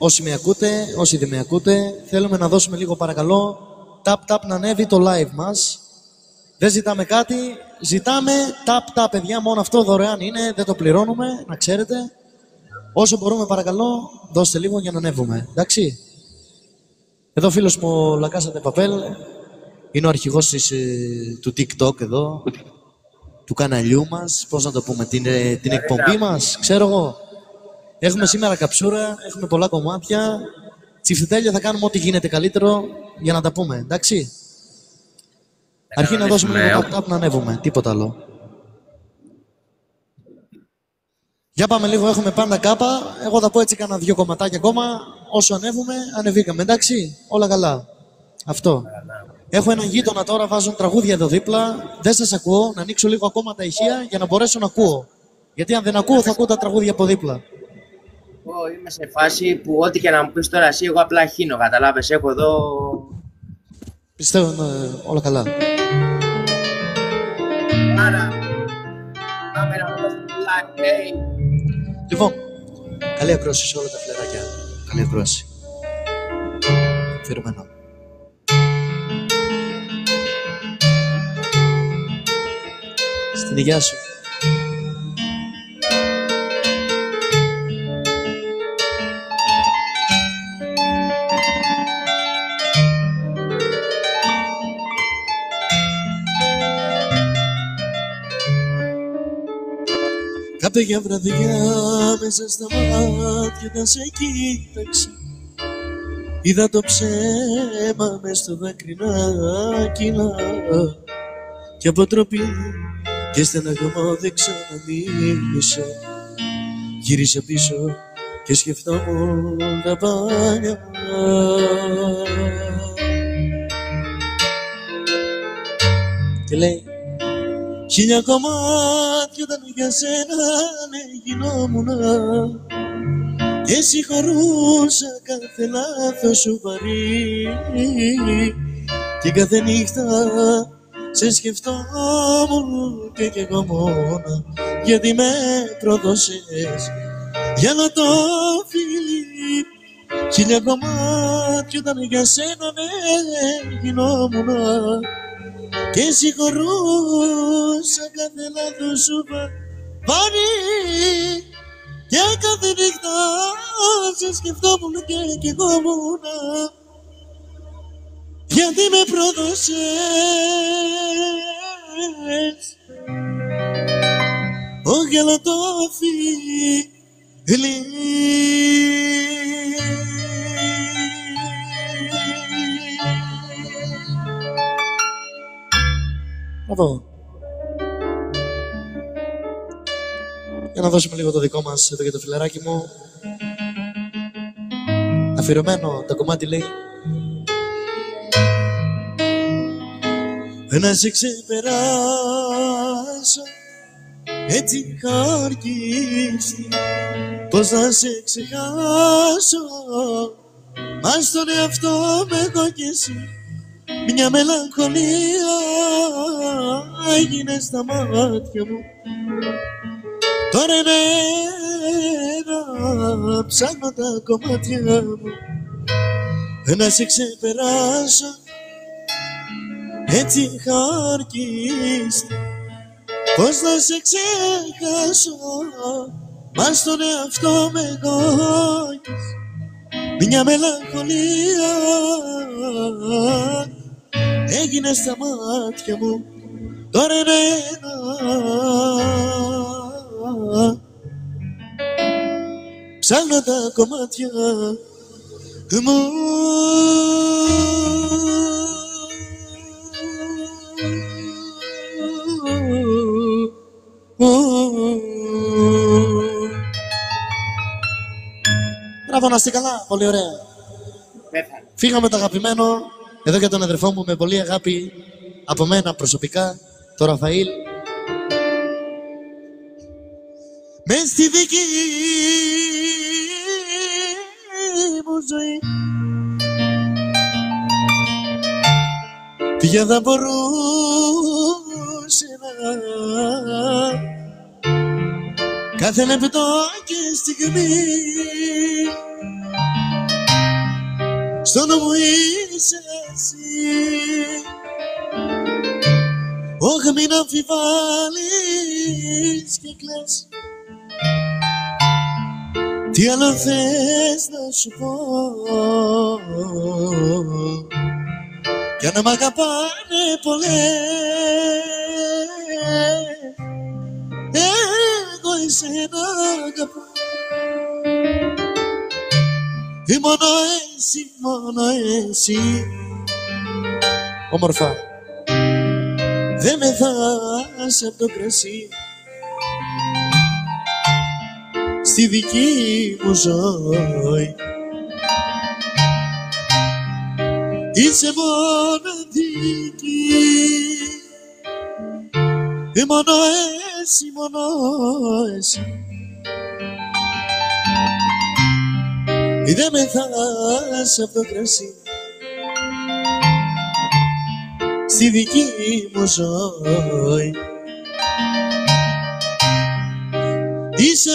Όσοι με ακούτε, όσοι δεν με ακούτε, θέλουμε να δώσουμε λίγο παρακαλώ tap να ανέβει το live μας. Δεν ζητάμε κάτι, ζητάμε tap παιδιά, μόνο αυτό δωρεάν είναι, δεν το πληρώνουμε, να ξέρετε. Όσο μπορούμε παρακαλώ, δώστε λίγο για να ανέβουμε, εντάξει. Εδώ φίλος μου ο Λακάσα Ντε Παπέλ, είναι ο αρχηγός του TikTok εδώ, του καναλιού μας, πώς να το πούμε, την εκπομπή μας, ξέρω εγώ. Έχουμε σήμερα καψούρα, έχουμε πολλά κομμάτια. Τσιφτετέλεια θα κάνουμε ό,τι γίνεται καλύτερο για να τα πούμε, εντάξει. Αρχή να δώσουμε λίγο tap να ανέβουμε, τίποτα άλλο. Για πάμε λίγο, έχουμε πάντα κάπα. Εγώ θα πω έτσι κάνα 2 κομματάκια ακόμα. Όσο ανέβουμε, ανεβήκαμε, εντάξει. Όλα καλά. Αυτό. Έχω έναν γείτονα τώρα, βάζουν τραγούδια εδώ δίπλα. Δεν σας ακούω, να ανοίξω λίγο ακόμα τα ηχεία για να μπορέσω να ακούω. Γιατί αν δεν ακούω, θα ακούω τα τραγούδια από δίπλα. Εγώ είμαι σε φάση που ό,τι και να μου πεις τώρα εσύ, εγώ απλά χύνω, καταλάβες, έχω εδώ... Πιστεύω όλα καλά. Άρα, πάμε να δώσουμε live, hey. Λοιπόν, καλή ακρόαση σε όλα τα φλεράκια. Καλή ακρόαση. Φερμένο. Στην υγειά σου. Κάποια βραδιά μέσα στα μάτια να σε κοίταξα. Είδα το ψέμα μες στο δάκρυ να κυλά. Κι από τροπή και στεναγμό δεν ξαναμίλησα. Γύρισα πίσω και σκεφτόμουν τα παλιά. Και λέει 1000 κομμάτια ήταν για σένα, ναι, γινόμουνα. Και συγχωρούσα κάθε λάθος σου βαρύ. Και κάθε νύχτα σε σκεφτόμουν και κι εγώ μόνα. Γιατί με πρόδωσες για να το φίλι. 1000 κομμάτια ήταν για σένα, ναι, γινόμουνα. Και συγχωρούσα κάθε λάθος σου βαρύ. Και κάθε νύχτα σε σκεφτόμουν και κι εγώ μόνα. Γιατί με πρόδωσες όχι αλλά το φίλι. Μπράβο. Για να δώσουμε λίγο το δικό μας εδώ για το φιλεράκι μου. Αφιερωμένο το κομμάτι λέει να σε ξεπεράσω έτσι χαρκίστη. Πώς να σε ξεχάσω, μα στον εαυτό με έχω κι εσύ. Μια μελαγχολία έγινε στα μάτια μου. Τώρα εμένα ψάχνω τα κομμάτια μου να σε ξεπεράσω έτσι χαρκίστη. Πώς να σε ξεχάσω, μα στον εαυτό με εγώκεις. Μια μελαγχολία έγινε στα μάτια μου. Τώρα εμένα ψάχνω τα κομμάτια μου. Μπράβο, να είστε καλά, πολύ ωραία. Φύγαμε το αγαπημένο, εδώ για τον αδερφό μου με πολύ αγάπη από μένα προσωπικά, το Ραφαήλ. Μες στη δική μου ζωή ποια θα μπορούσε να κάθε λεπτό και στιγμή στο νου μου είσαι εσύ. Όχι μην αμφιβάλλεις και κλαις, τι άλλο θες να σου πω, κι αν μ' αγαπάνε πολλές, εγώ εσένα αγαπώ. Ή μόνο εσύ, μόνο εσύ. Όμορφα. Δε με θας απ' το κρασί στη δική μου ζωή. Είσαι μοναδική, ή μόνο εσύ, μόνο εσύ. Ή δε με θας απ' το κρασί στη δική μου ζωή. Είσαι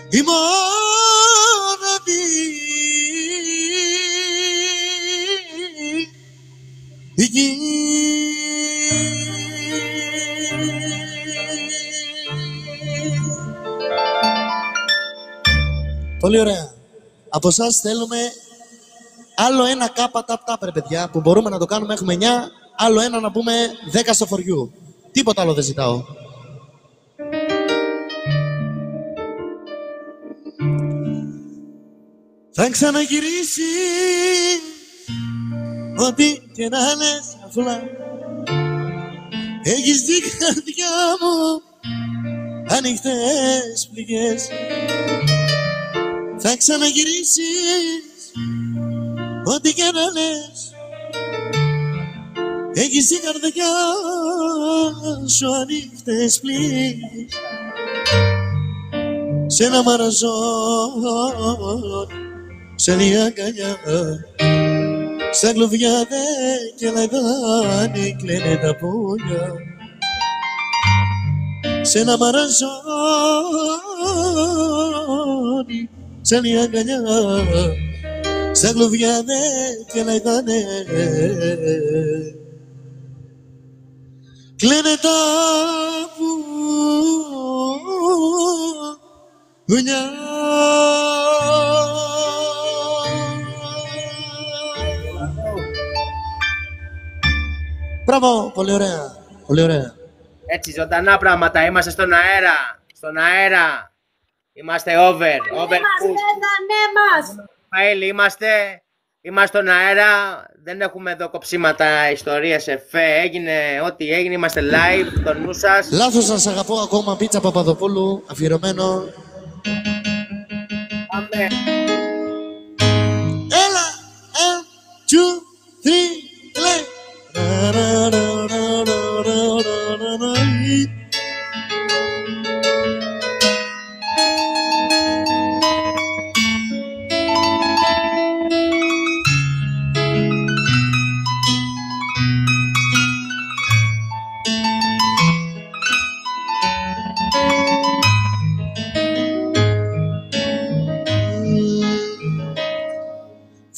η μοναδική. Πολύ ωραία. Από εσάς θέλουμε άλλο ένα κάπα ταπ ταπ ρε παιδιά, που μπορούμε να το κάνουμε, έχουμε 9, άλλο ένα να πούμε 10 στο φοριού. Τίποτα άλλο δεν ζητάω. Θα ξαναγυρίσει ό,τι και να λες, αφούλα. Έχεις την καρδιά μου ανοιχτές πληγές. Θα ξαναγυρίσεις ό,τι και να λες. Έχεις την καρδιά σου ανοιχτές πληγές. Σ' ένα μαραζόν, σε μια αγκαλιά, στα κλουβιά δε και λαϊδάνει κλαίνε τα πουλιά. Σ' ένα μαραζόν, σε μια αγκαλιά, στα κλουβιά δε και λαϊδάνει κλαίνε τα πουλιά. Μπράβο, πολύ ωραία, πολύ ωραία. Έτσι, ζωντανά πράγματα, είμαστε στον αέρα, στον αέρα. Είμαστε over push. Μαΐλη, είμαστε στον αέρα, δεν έχουμε εδώ κοψίματα, ιστορίες, εφέ, έγινε ό,τι έγινε, είμαστε live, το νου σας. Λάθος, σας αγαπώ ακόμα, Πίτσα Παπαδοπούλου, αφιερωμένο. Πάμε. Έλα, 1, 2, 3, play.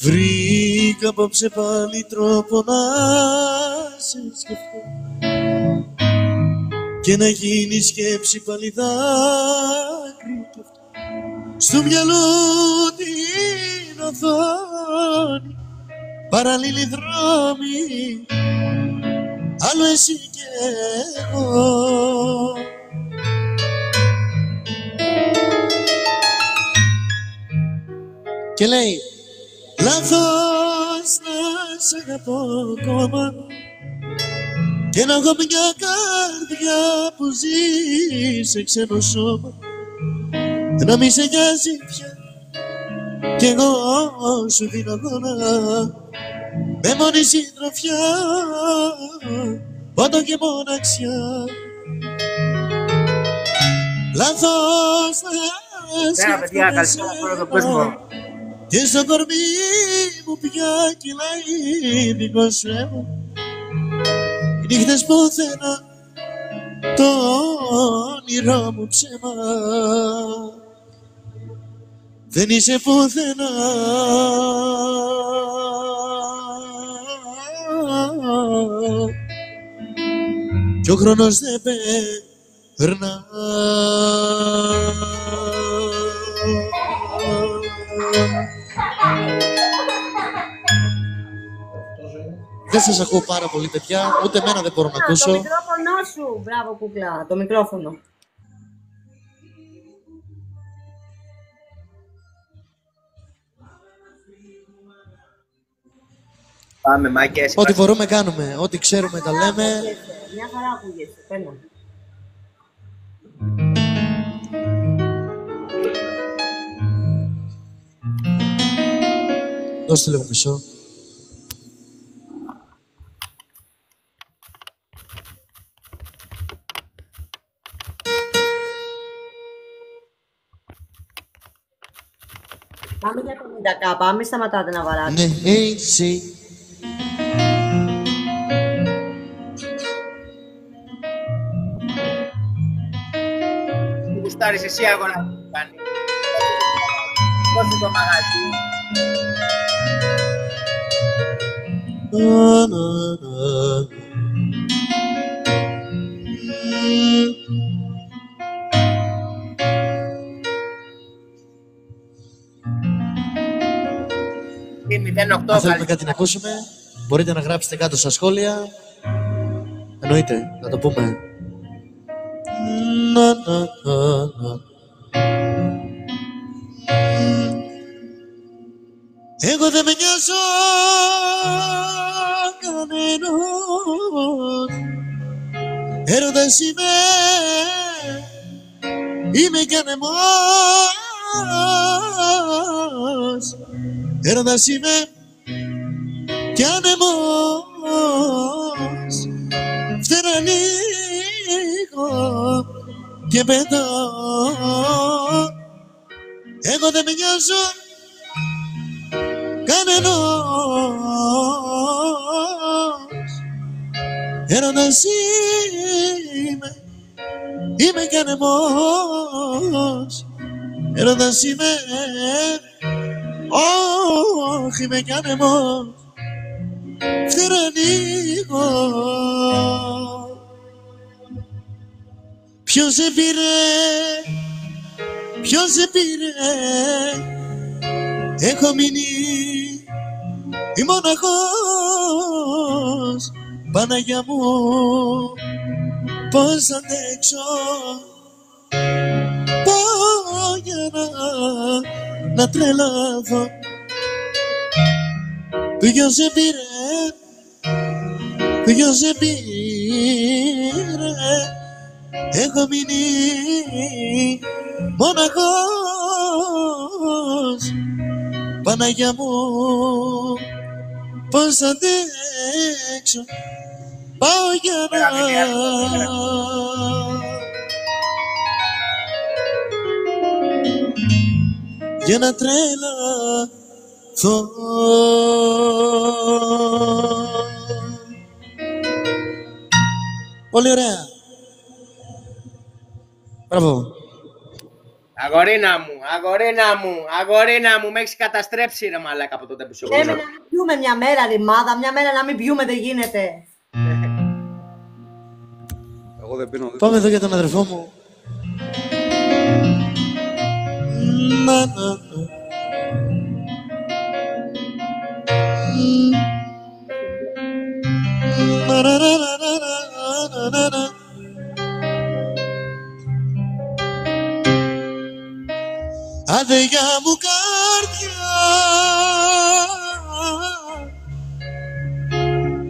Βρήκα απόψε πάλι τρόπο να σε σκεφτώ και να γίνει σκέψη πάλι δάκρυ κι αυτό. Στο μυαλό την οθόνη, παραλλήλοι δρόμοι, άλλο εσύ και εγώ. Και λέει, λάθος να σ' αγαπώ ακόμα και να έχω μια καρδιά που ζει σε ξένο σώμα, να μη σε νοιάζει πια κι εγώ σου δίνω αγώνα με μόνη συντροφιά, πόνο και μοναξιά. Λάθος να σ' αγαπώ και στο κορμί μου πια κυλάει δικό σου αίμα. Οι νύχτες πουθενά, το όνειρό μου ψέμα. δεν είσαι πουθενά. Κι ο χρόνος δεν περνά. Δεν σας ακούω πάρα πολύ, παιδιά, ούτε εμένα δεν μπορώ να ακούσω. Το μικρόφωνο σου, μπράβο κούκλα, το μικρόφωνο. Πάμε μάκες. Ό,τι μπορούμε κάνουμε, ό,τι ξέρουμε τα λέμε. Μια χαρά ακούγεσαι, πένα. Δώστε λίγο μισό. Πάμε για 50k, πάμε, σταματάτε να βαράτε. Ναι, εσύ. Μου γουστάρεις εσύ αγορά που κάνει. Δώσε το μαγαζί. Αν θέλουμε κάτι να ακούσουμε, μπορείτε να γράψετε κάτω στα σχόλια. Εννοείται, θα το πούμε. Εγώ δεν με νοιάζω κανένας. Έρωτας είμαι κι ανεμός. Έρωτας είμαι κι ανεμός. Φτερά λίγο και πετάω. Εγώ δεν με νοιάζω κανένας. Έρωτας είμαι κι ανεμός. Έρωτας όχι είμαι κι ανεμός. Φτερά λίγο. Ποιος σε πήρε, ποιος σε πήρε. Έχω μείνει η μοναχός. Παναγιά μου, πώς αντέξω. Πάω για να τρελαθώ. Ποιος σε πήρε, ποιος σε πήρε. Έχω μείνει μοναχός. Παναγιά μου, πώς θα αντέξω. Πάω για να τρελαθώ. Πολύ ωραία. Μπράβο. Αγορίνα μου, αγορίνα μου, αγορίνα μου, με έχεις καταστρέψει ρε μαλάκα από τότε που σε Λέμε να μην πιούμε μια μέρα ρημάδα, μια μέρα να μην πιούμε δεν γίνεται. Εγώ δεν πίνω. Πάμε εδώ για τον αδερφό μου. Αδελφιά μου καρδιά,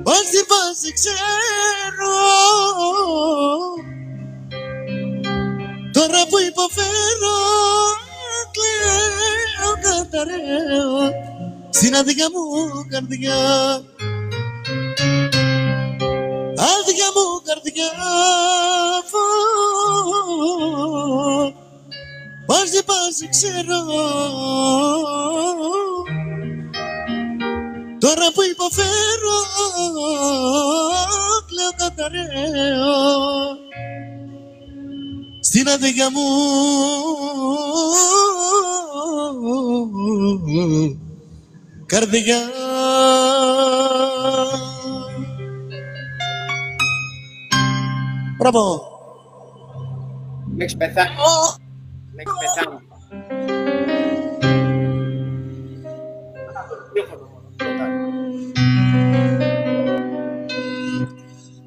πώς δεν ξέρω. Τώρα που υποφέρω, κλαίω, καταραίω στην αδελφιά μου καρδιά. Αδελφιά μου καρδιά, πώς δεν ξέρω. Τώρα που υποφέρω, κλαίω, καταραίω στην αδελφιά μου καρδιά. Μπράβο. Με έχεις πεθάνει. Με έχεις πεθάνει.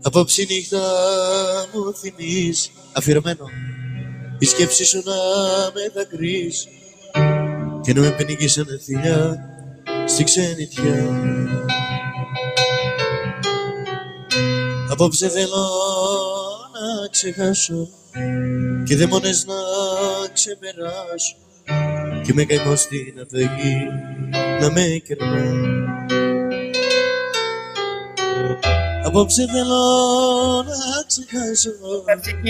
Απόψη νύχτα μου θυμείς, αφιερωμένο, η σκέψη σου να με δακρύς και να με πνίγει σαν θηλιά στη ξενιτιά. Απόψε θέλω να ξεχάσω και δαίμονες να ξεπεράσω και με καημό στην αφεγή να με κερνά. Απόψε θέλω να ξεχάσω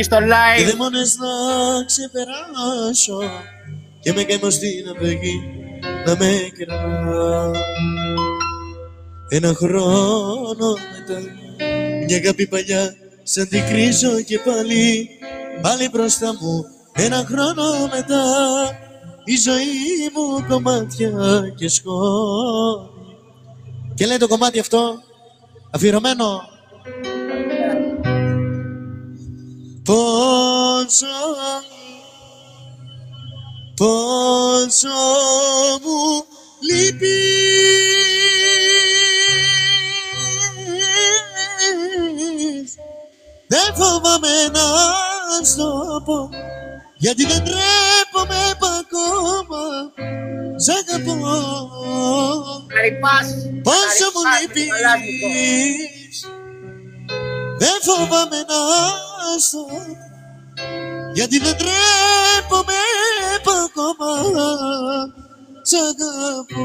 στο και live. δαίμονες να ξεπεράσω και με καημό στην αφεγή να με κερνά. Ένα χρόνο μετά μια αγάπη παλιά σαν την κρίζω και πάλι μπροστά μου. Ένα χρόνο μετά η ζωή μου κομμάτια και σκόνη. Και λέει το κομμάτι αυτό αφιερωμένο πόσο μου λείπεις. Δεν φοβάμαι να στο πω, γιατί δεν τρέπομαι ακόμα. Σ' αγαπώ. Πόσο μου λείπεις. Δεν φοβάμαι να στο πω, γιατί δεν τρέπομαι ακόμα. Σ' αγαπώ.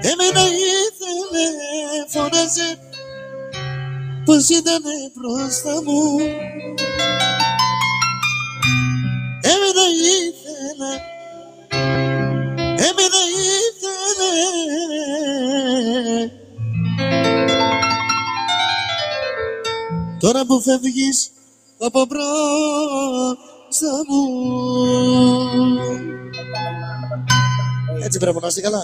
Εμένα ήθελε, φώναζε πως ήτανε μπροστά μου. Εμένα ήθελε. Τώρα που φεύγεις από μπροστά μου. Έτσι πρέπει να είστε καλά.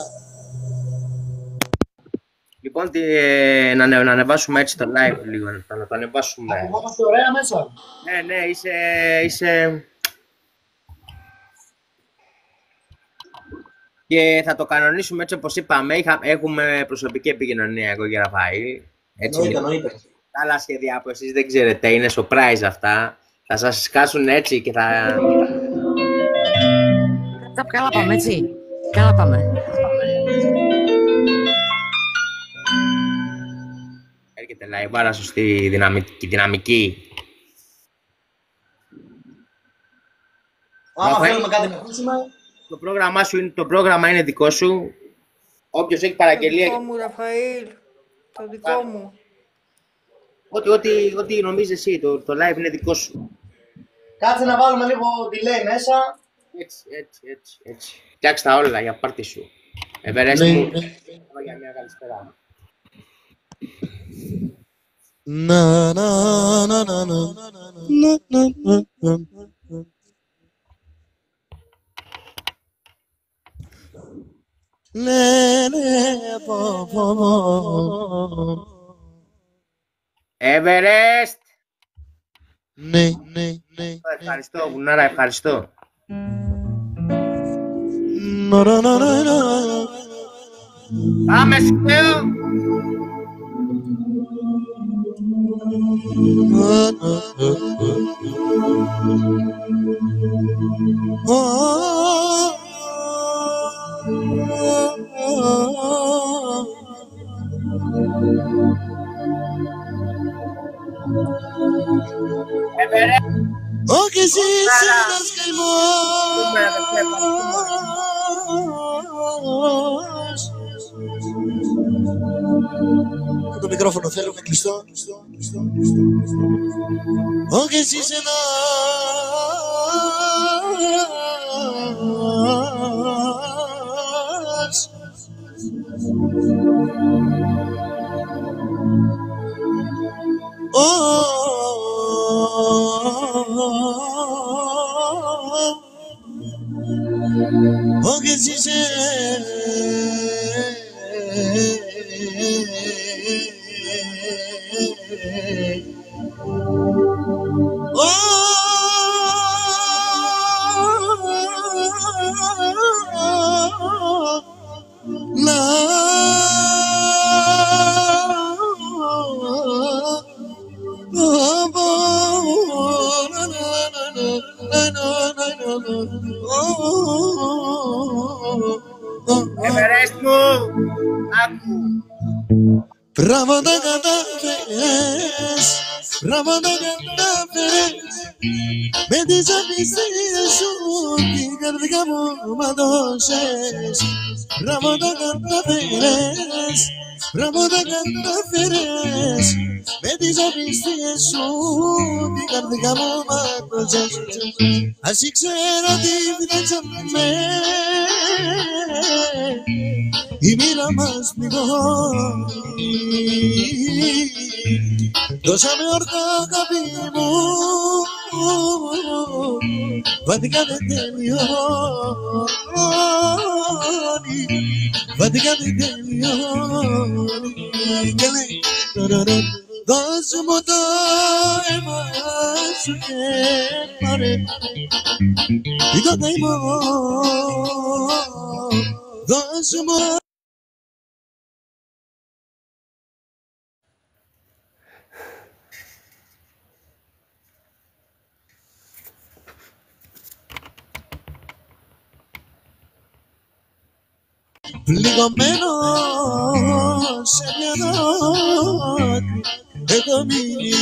Λοιπόν, να ανεβάσουμε έτσι το live λίγο, να το ανεβάσουμε. Είμαστε ωραία μέσα. Ναι, είσαι... Και θα το κανονίσουμε έτσι όπως είπαμε. Έχουμε προσωπική επικοινωνία εγώ και Ραφαήλ. Εννοείται. Τα άλλα σχέδια που εσείς δεν ξέρετε, είναι surprise αυτά. Θα σας σκάσουν έτσι και θα... Καλά πάμε, έτσι. Καλά πάμε. Έρχεται live, άρα σωστή δυναμική. Άμα θέλουμε κάτι να ακούσουμε. Το πρόγραμμα είναι δικό σου. Όποιος έχει παραγγελία... Το δικό μου, Ραφαήλ. Το δικό μου. Ό,τι νομίζεις εσύ, το live είναι δικό σου. Κάτσε να βάλουμε λίγο delay μέσα. Έτσι. Φτιάξε τα όλα για πάρτι σου. Everest μου, για μια καλησπέρα. Everest! Ναι. Ευχαριστώ, Βουνάρα, ευχαριστώ. Πάμε σου λέω! Όχι εσύ είσαι ένας καημός. Το μικρόφωνο θέλουμε κλειστό. Όχι εσύ είσαι ένας όχι εσύ είσαι Everest μου, άκου. Μπράβο τα κατάφερες, μπράβο τα κατάφερες. Με τις απιστίες σου την καρδιά μου ματώσες. Μπράβο τα κατάφερες, μπράβο τα κατάφερες. Με τις απιστίες σου την καρδιά μου ματώσες. Ας ήξερα τι φταίξαμε, η μοίρα μας πληγώνει. Δώσαμε όρθα αγάπη μου, βατικά δεν τελειώνει, βατικά δεν τελειώνει. Και λέει, δώσ' μου το αίμα σου και πάρε το καημό, δώσ' μου. Πληγωμένο σε μια δάκρυ έχω μείνει.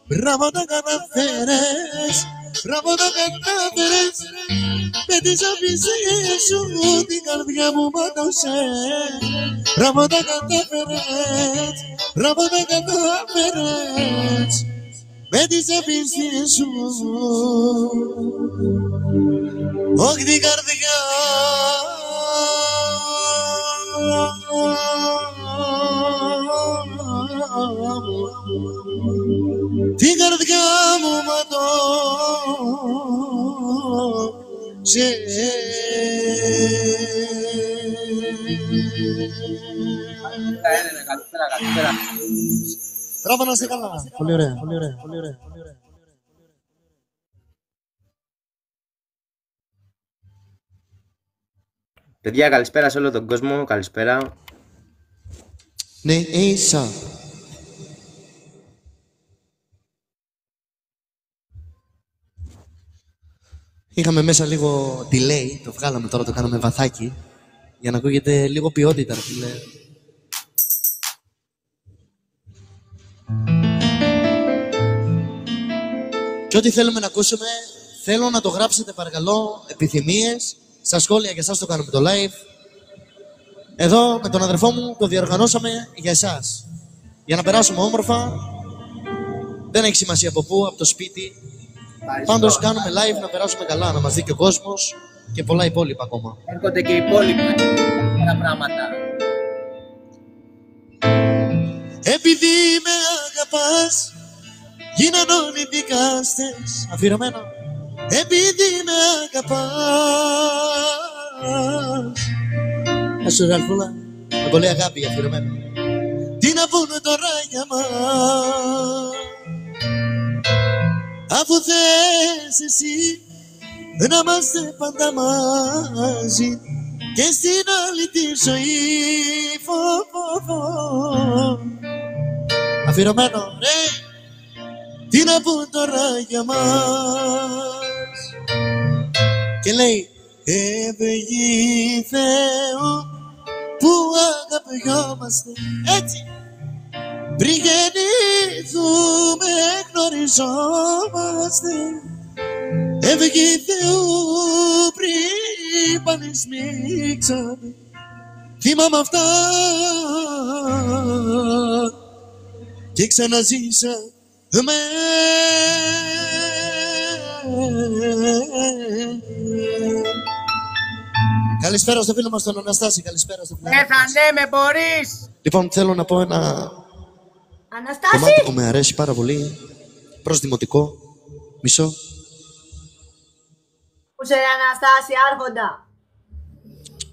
Μπράβο τα καταφέρες, μπράβο τα καταφέρες. Με τις απιστίες σου την καρδιά μου ματώσες. Μπράβο τα καταφέρες, μπράβο τα καταφέρες. Με τις απιστίες σου, όχι την καρδιά την καρδιά μου ματώσες. Καλησπέρα. Μπράβο να είστε καλά. Πολύ ωραία, πολύ ωραία, πολύ ωραία. Παιδιά, καλησπέρα σε όλο τον κόσμο. Καλησπέρα. Ναι, ίσα. Είχαμε μέσα λίγο delay, το βγάλαμε τώρα, το κάναμε βαθάκι, για να ακούγεται λίγο ποιότητα, ρε φίλε. Και ό,τι θέλουμε να ακούσουμε, θέλω να το γράψετε παρακαλώ, επιθυμίες, στα σχόλια για εσάς το κάνουμε το live. Εδώ με τον αδερφό μου το διοργανώσαμε για εσάς. Για να περάσουμε όμορφα, δεν έχει σημασία από πού, από το σπίτι. Πάντως κάνουμε live να περάσουμε καλά, να μας δει και ο κόσμος και πολλά υπόλοιπα ακόμα. Έρχονται και οι υπόλοιπα πράγματα. Επειδή με αγαπάς, γίναν όλοι δικαστές. Αφιερωμένο. Επειδή με αγαπάς. Ας σου γαλφούλα, με πολύ αγάπη αφιερωμένο. Τι να πούνε τώρα για μας, αφού θες εσύ να είμαστε πάντα μαζί και στην άλλη τη ζωή αφιερωμένο, ρε. Τι να πούν τώρα για μας. Και λέει, ευλογή Θεού που αγαπιόμαστε έτσι. Πριν γεννηθούμε γνωριζόμαστε. Ευλογή Θεού πριν πανισμίξαμε. Θυμάμαι αυτά και ξαναζήσαμε. Καλησπέρα στο φίλο μας τον Αναστάση. Καλησπέρα στο φίλο μας. Ναι, με μπορείς. Λοιπόν, θέλω να πω ένα Αναστάση! κομμάτι που με αρέσει πάρα πολύ. Προς δημοτικό. Μισό. Πού σε ρε Αναστάση, άρχοντα.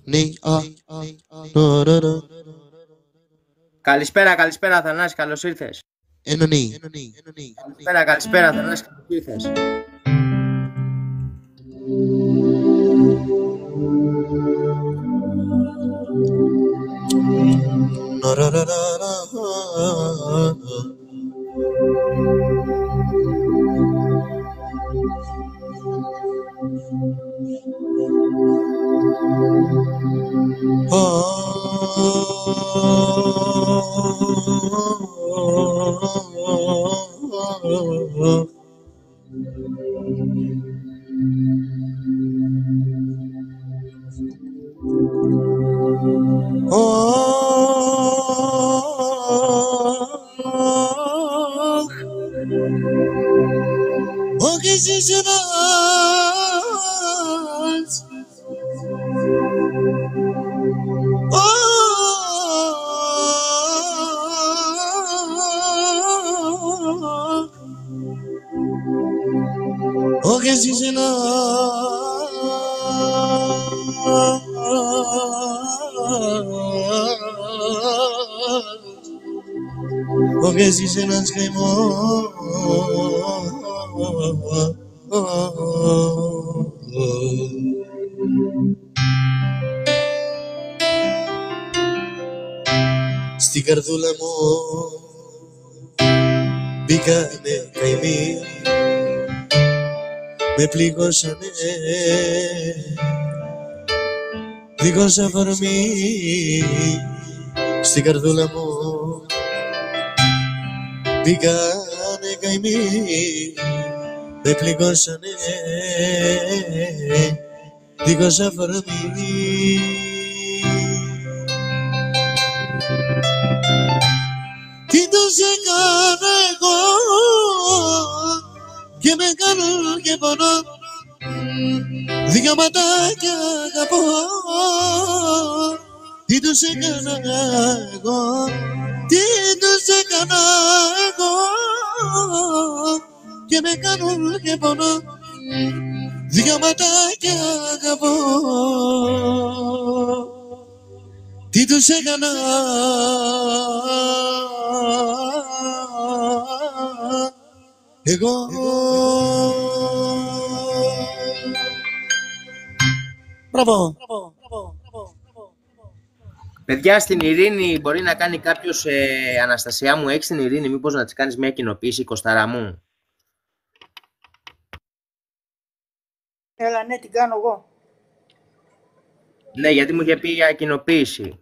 Ναι, Καλησπέρα Θανάση, καλώς ήρθες. ένα ναι. Καλησπέρα Θανάση, καλώς ήρθες. Porque si se nos quemó. Στην καρδούλα μου μπήκανε καημοί, με πληγώσανε δίχως αφορμή. Στην καρδούλα μου μπήκανε καημοί, με πληγώσανε δίχως αφορμή. Τι τους έκανα εγώ και με κάνουν και πονώ, δυο ματάκια αγαπώ. Τι τους έκανα εγώ, τι τους έκανα εγώ και με κάνουν και πονώ, δυο ματάκια αγαπώ. Τι τους έκανα εγώ. Μπράβο. Παιδιά, στην Ειρήνη μπορεί να κάνει κάποιος, Αναστασία μου, έχεις την Ειρήνη, μήπως να της κάνεις μια κοινοποίηση, Κωστάρα μου? Έλα, ναι, την κάνω εγώ. Ναι, γιατί μου είχε πει για κοινοποίηση.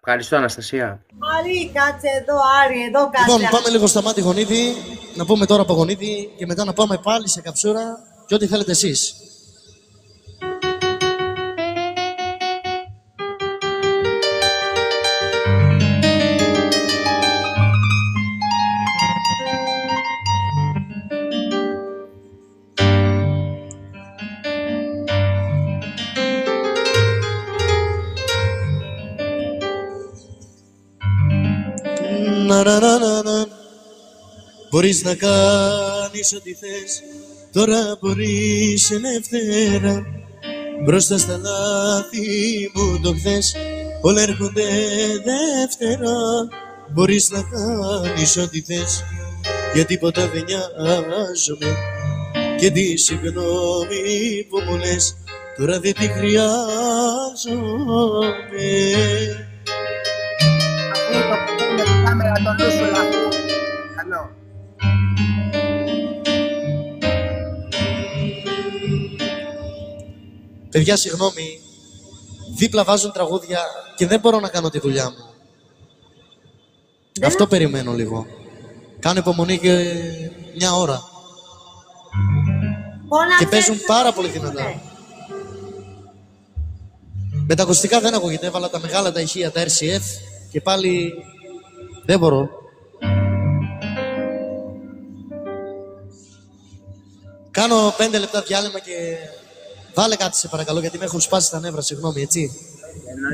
Ευχαριστώ, Αναστασία. Άρη, κάτσε εδώ, Άρη, εδώ κάτσε. Λοιπόν, πάμε λίγο στα μάτι Γονίδη, να πούμε τώρα από Γονίδη και μετά να πάμε πάλι σε καψούρα και ό,τι θέλετε εσείς. Μπορείς να κάνεις ό,τι θες, τώρα μπορείς ελεύθερα. Μπροστά στα λάθη μου το χθες, όλα έρχονται δεύτερα. Μπορείς να κάνεις ό,τι θες, για τίποτα δεν νοιάζομαι. Και τη συγγνώμη που μου λες, τώρα δεν τη χρειάζομαι. Κάμερα το νου σου, καλό. Παιδιά, συγγνώμη, δίπλα βάζουν τραγούδια και δεν μπορώ να κάνω τη δουλειά μου. Αυτό περιμένω λίγο. Κάνω υπομονή και μια ώρα. Και παίζουν πάρα πολύ δυνατά. Με τα ακουστικά δεν ακούγεται, έβαλα τα μεγάλα τα ηχεία, τα RCF και πάλι δεν μπορώ. Κάνω 5 λεπτά διάλειμμα και Βάλε κάτι σε παρακαλώ, γιατί με έχουν σπάσει τα νεύρα, συγγνώμη, έτσι.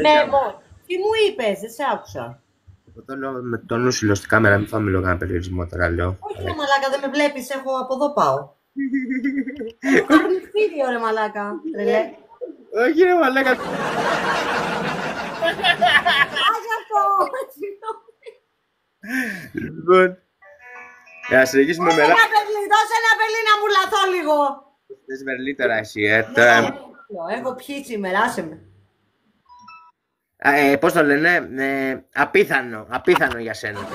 Μέμο, τι μου είπες, δεν σε άκουσα. Εγώ το λέω με το νου σου, στη κάμερα, μην φάμε λίγο κανένα περιορισμό τώρα, λέω. Όχι ρε μαλάκα, δεν με βλέπεις, έχω από εδώ πάω. Αρνηθίδιο ρε μαλάκα, τρελέ. Όχι ρε μαλάκα. Άγια αυτό, Λοιπόν, να συνεχίσουμε με... Δώσε ένα πελί να μου λαθώ λίγο. Θες βερλί τώρα εσύ, Έχω πιει σήμερα, άσε με. Πώς το λένε, απίθανο για σένα.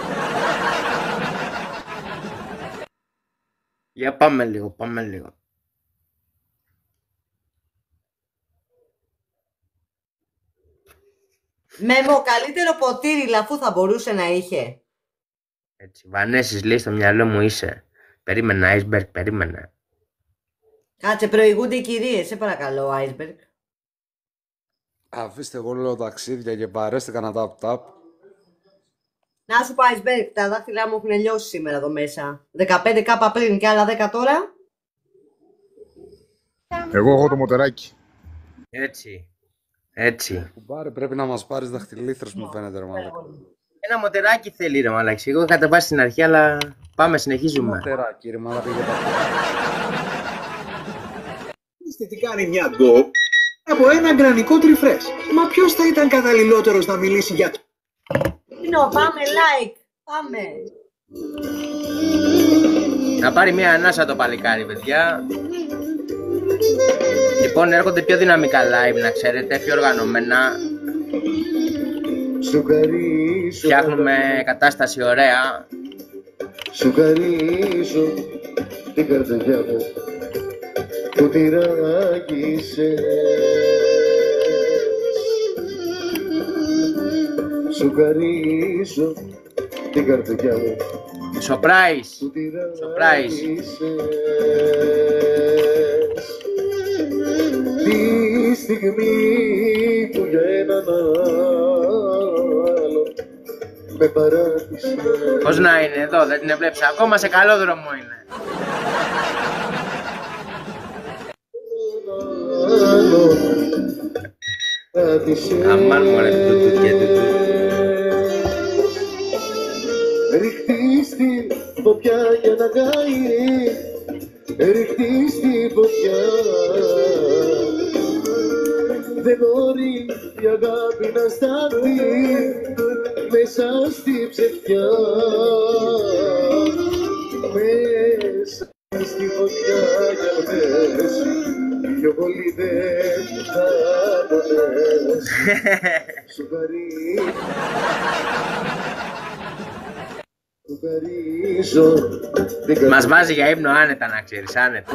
Για πάμε λίγο. Μέμο, καλύτερο ποτήρι λαφού θα μπορούσε να είχε. Έτσι, Βανέσης λέει στο μυαλό μου είσαι. Περίμενα, iceberg, περίμενα. Κάτσε, προηγούνται οι κυρίες, σε παρακαλώ, iceberg. Αφήστε, εγώ λέω ταξίδια και παρέστε κανένα tap-tap. Να σου πω, iceberg, τα δάχτυλά μου έχουν λιώσει σήμερα εδώ μέσα. 15 πριν και άλλα 10 τώρα. Εγώ έχω το μοτεράκι. Έτσι. Κουμπάρε, πρέπει να μας πάρεις δαχτυλίθρος, μου φαίνεται, ρε μαλάκα. Ένα μοτεράκι θέλει ρε μαλάξη. Εγώ είχα τα βάσει στην αρχή, αλλά πάμε, συνεχίζουμε. Μοτεράκι, ρε μαλάκα, για τα... Είστε τι κάνει μια γκο από ένα γκρανικό τριφρές. Μα ποιος θα ήταν καταλληλότερος να μιλήσει για... Πάμε, like, πάμε. Να πάρει μια ανάσα το παλικάρι, παιδιά. Λοιπόν, έρχονται πιο δυναμικά live, να ξέρετε, πιο οργανωμένα. Φτιάχνουμε κατάσταση ωραία. Σου χαρίζω την καρδιά μου που τη ράγισες. Σου χαρίζω την καρδιά μου. Surprise! Τη στιγμή που για έναν άλλο με παράτησε. Πώς να είναι εδώ, δεν την βλέπεις ακόμα, σε καλό δρόμο είναι. Αμάν μωρέ, τούτου και τούτου. Ρίχτη στη φωτιά για να καεί. Ρίχτη στη φωτιά. Δεν μπορεί η αγάπη να σταθεί μέσα στη ψευτιά. Μέσα στη φωτιά για να πέσει. Πιο πολύ δεν θα πονέσει. Σου χαρίζω. Μας βάζει για ύπνο άνετα, να ξέρεις, άνετα.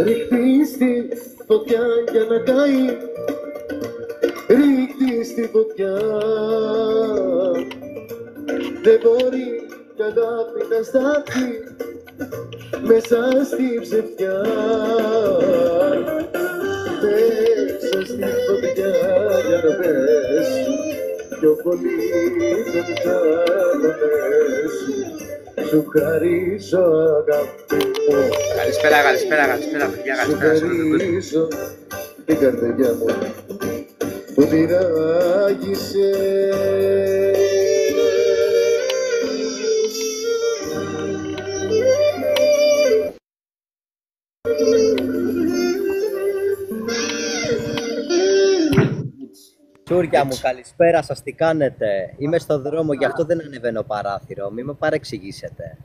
Ρίχτη στη φωτιά για να καεί. Ρίχτη στη φωτιά. Δεν μπορεί η αγάπη να σταθεί μέσα στη ψευτιά. Μέσα στη φωτιά για να πέσει. Πιο πολύ δεν θα πονέσει. Σου χαρίζω αγάπη μου. Καλησπέρα, παιδιά, καλησπέρα. Σου χαρίζω την καρδιά μου που τη ράγισες. Τσούρια μου, καλησπέρα σας, τι κάνετε? Είμαι στο δρόμο, γι' αυτό δεν ανεβαίνω παράθυρο, μην με παρεξηγήσετε.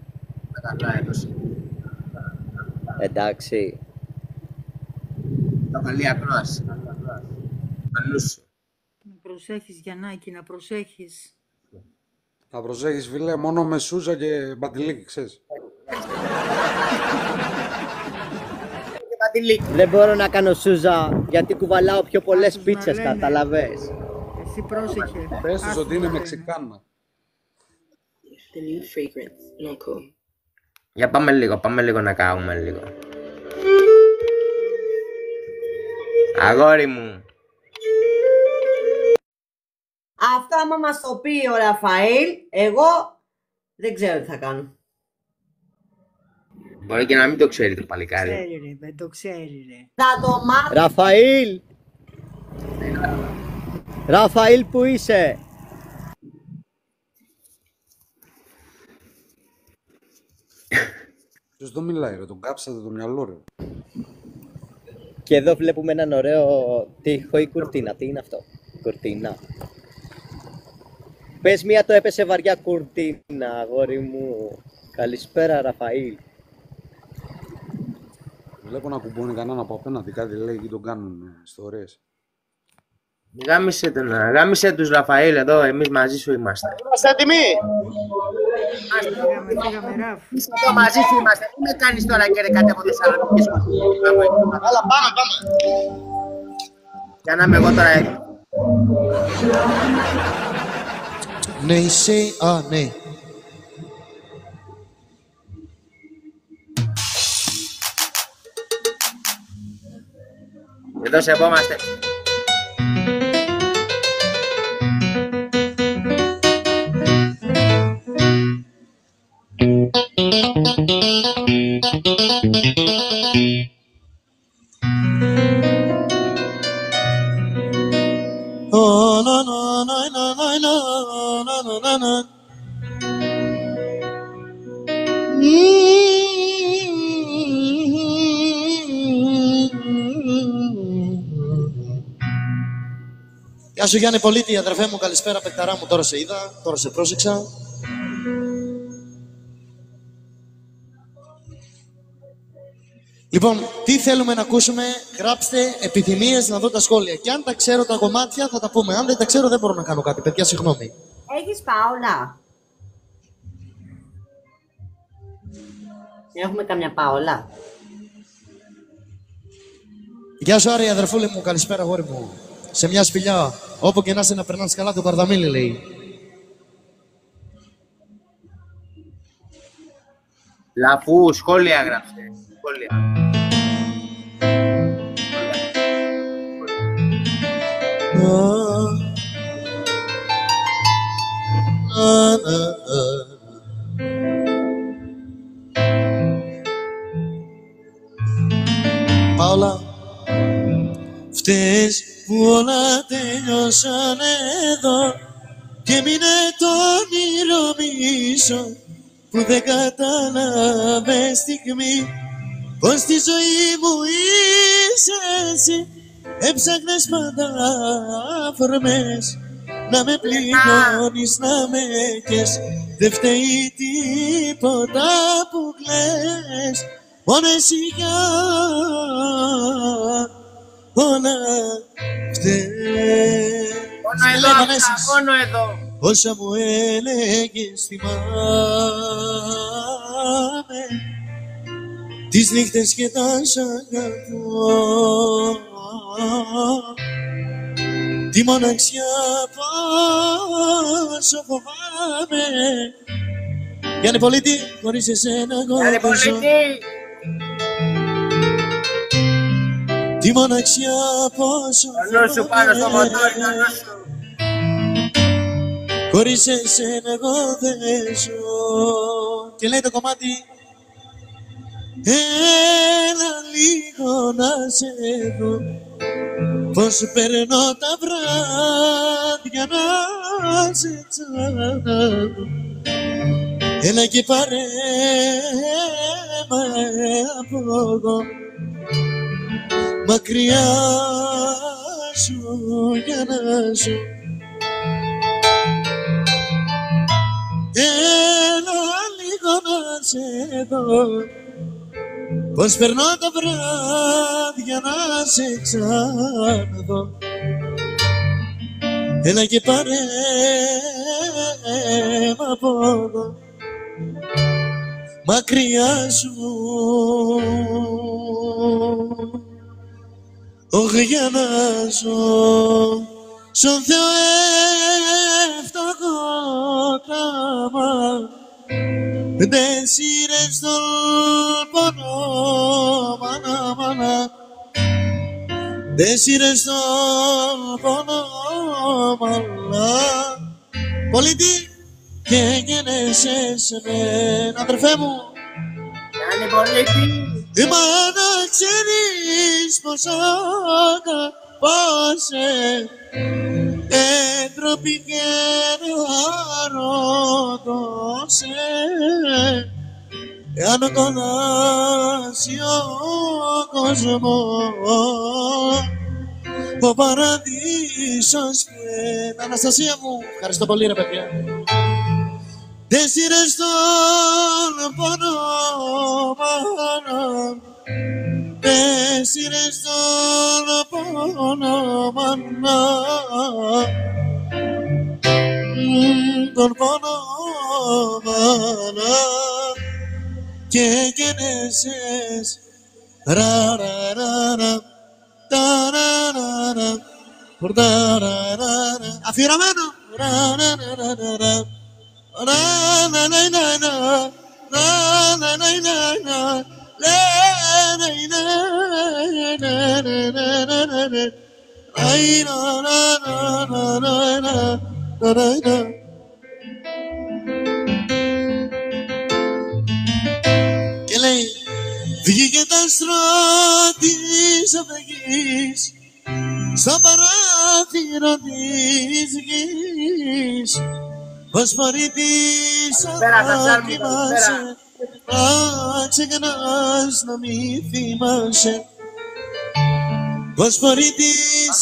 Καλά, έδωσε. Εντάξει. Τα καλή ακρόαση. Καλούς. Να προσέχεις, Γιαννάκη, να προσέχεις. Να προσέχεις, φίλε, μόνο με σούζα και μπατιλίκι, ξέρεις. Δεν μπορώ να κάνω σούζα, γιατί κουβαλάω πιο πολλές πίτσες, καταλαβες. Εσύ πρόσεχε. Πες τους ότι είναι Μεξικάνα. The new fragrance, Noko. Για πάμε λίγο να κάνουμε λίγο. Αγόρι μου. Αυτό άμα μας το πει ο Ραφαήλ, εγώ δεν ξέρω τι θα κάνω. Μπορεί και να μην το ξέρει το παλικάρι. Ξέρει ρε, δεν το ξέρει ρε. Θα το μάθω. Ραφαήλ! Ραφαήλ, που είσαι? Ποιος το μιλάει ρε, τον κάψατε το μυαλό ρε. Και εδώ βλέπουμε έναν ωραίο τοίχο ή κουρτίνα. Τι είναι αυτό? Κουρτίνα. Πες μία, το έπεσε βαριά κουρτίνα, αγόρι μου. Καλησπέρα, Ραφαήλ. Βλέπω να κουμπώνει κανέναν από απέναντι, κάτι λέει και τον κάνουν ιστορίες. Γάμισε τους Ραφαήλ εδώ, εμείς μαζί σου είμαστε. Είμαστε έτοιμοι! Φύγαμε Ραφ. Εδώ μαζί σου είμαστε, τι με κάνεις τώρα και ρε κατέβω Θεσσαλονίκη. Καλά, πάμε. Για να είμαι εγώ τώρα έτοιμο. Ναι, είσαι... Α, ναι. Εδώ σεβόμαστε. Γεια σου Γιάννη Πολίτη, αδερφέ μου, καλησπέρα παικταρά μου, τώρα σε είδα, τώρα σε πρόσεξα. Λοιπόν, τι θέλουμε να ακούσουμε, γράψτε επιθυμίες να δω τα σχόλια. Και αν τα ξέρω τα κομμάτια θα τα πούμε, αν δεν τα ξέρω δεν μπορώ να κάνω κάτι, παιδιά, συγγνώμη. Έχεις Πάολα? Έχουμε καμιά Πάολα? Γεια σου Άρη, αδερφούλη μου, καλησπέρα γόρι μου. Σε μια σπηλιά, όπου και να είσαι να περνάς καλά το καρδαμίλι, λέει. Λαφού, σχόλια γράψτε. Σχόλια. Πάολα, φταίς που όλα τελειώσαν εδώ και μείνε το όνειρο πίσω που δεν κατάλαβε στιγμή πως στη ζωή μου είσαι εσύ. Έψαχνες πάντα αφορμές να με πληγώνεις, να με κες. Δεν φταίει τίποτα που κλαις, μόνο εσύ για όλα φταίς. Μόνο εδώ. Όσα μου έλεγες θυμάμαι, τις νύχτες και τα σ' αγαπώ. Τη μοναξιά πόσο φοβάμαι. Γιάννη Πολίτη, χωρίς εσένα εγώ δεν ζω. Τη μοναξιά πόσο φοβάμαι. Σου πάνω στο μοτόρι, σου. Χωρίς εσένα εγώ δεν ζω. Και λέει το κομμάτι, έλα λίγο να σε δω, πως περνώ τα βράδια να σε ξαναδώ. Έλα και πάρε με από εγώ, μακριά σου για να ζω. Έλα λίγο να σε δω, πως περνώ τα βράδια να σε ξαναδώ. Έλα και πάρε μ' από εδώ, μακριά σου. Όχι για να ζω στον Θεό εύτοχο κάμα, Desire στον πόνο, μάνα, μάνα. Desire στον πόνο, μάνα. Πολίτη, και γεννέσαι σε μένα, αδερφέ μου. Κάνε πολίτη. Μα να ξέρεις πως αγαπάσαι, έντροπη και αρωτώσε, εάν κολλάσει ο κόσμος, ο παραδείσος φαίνεται. Αναστασία μου, ευχαριστώ πολύ ρε παιδιά. Desire στον πόνο, μάνα. Desire στον πόνο, μάνα. Τον πόνο, μάνα. Και γεννέσες. Ρα-ρα-ρα-ρα. Τα-ρα-ρα-ρα. Πορτα-ρα-ρα-ρα. Αφιερωμένο. Ρα-ρα-ρα-ρα-ρα. Na na na na na na na na na na la na na na na na na na na ay na na na na na na na na. Και λέει βγήκε τα άστρα της αυγής στο παράθυρο της γης. Πως φορητής κοιμάσαι, να ξεχνάς να μη θυμάσαι. Πως φορητής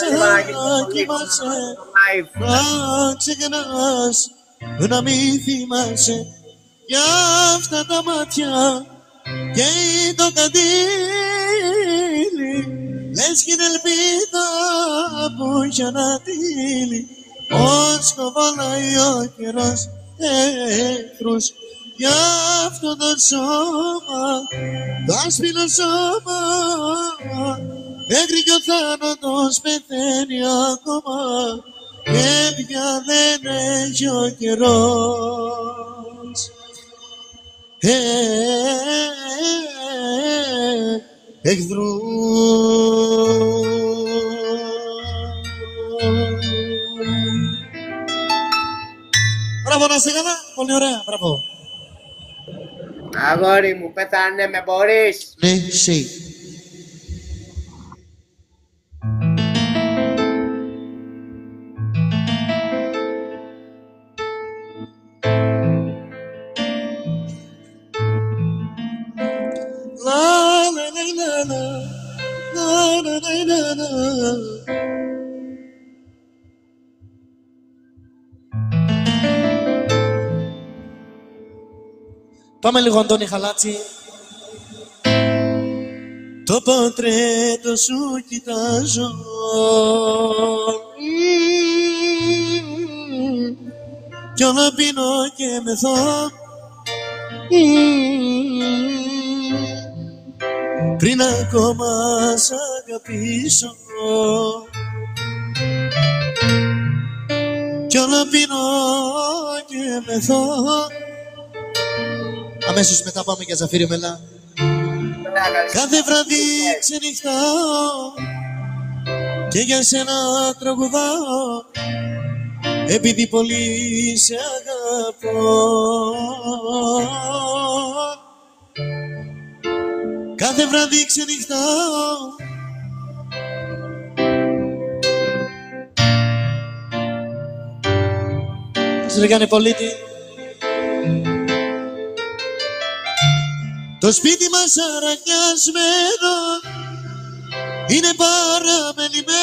κοιμάσαι, να ξεχνάς να μη θυμάσαι. Για αυτά τα μάτια και το καντήλι, λες κι είναι ελπίδα που έχει ανατείλει. Ως κοβαλάει ο καιρός εχθρούς για αυτό το σώμα, το άσπινο σώμα, μέχρι κι ο θάνατος πεθαίνει ακόμα και πια δεν έχει ο καιρός εχθρούς. Μπράβο, να είστε καλά. Πολύ ωραία, μπράβο. Αγόρι μου, πέθανε με μπορείς. Ναι, εσύ. Πάμε λίγο Αντώνη Χαλάτσι. Το πορτρέτο σου κοιτάζω κι όλο πίνω και μεθώ πριν ακόμα σ' αγαπήσω κι όλο πίνω και μεθώ. Αμέσως μετά πάμε για Ζαφύριο Μελά. Κάθε βράδυ ξενυχτάω και για σένα τραγουδάω επειδή πολύ σε αγαπώ. Κάθε βράδυ ξενυχτάω σε λέγανε πολίτη. Το σπίτι μας αραγιασμένο είναι παραμελημένο.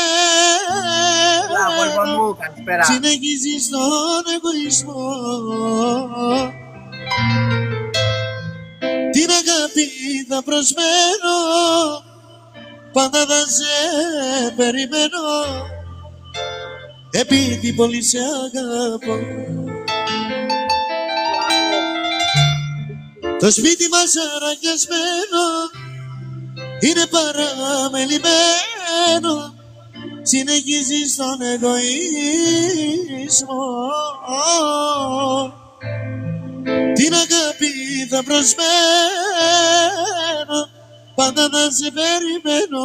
Συνεχίζεις τον εγωισμό, την αγάπη θα προσμένω, πάντα θα σε περιμένω επειδή πολύ σε αγαπώ. Το σπίτι μας αραγιασμένο είναι παραμελημένο, συνεχίζεις τον εγωισμό, την αγάπη θα προσμένω, πάντα θα σε περιμένω.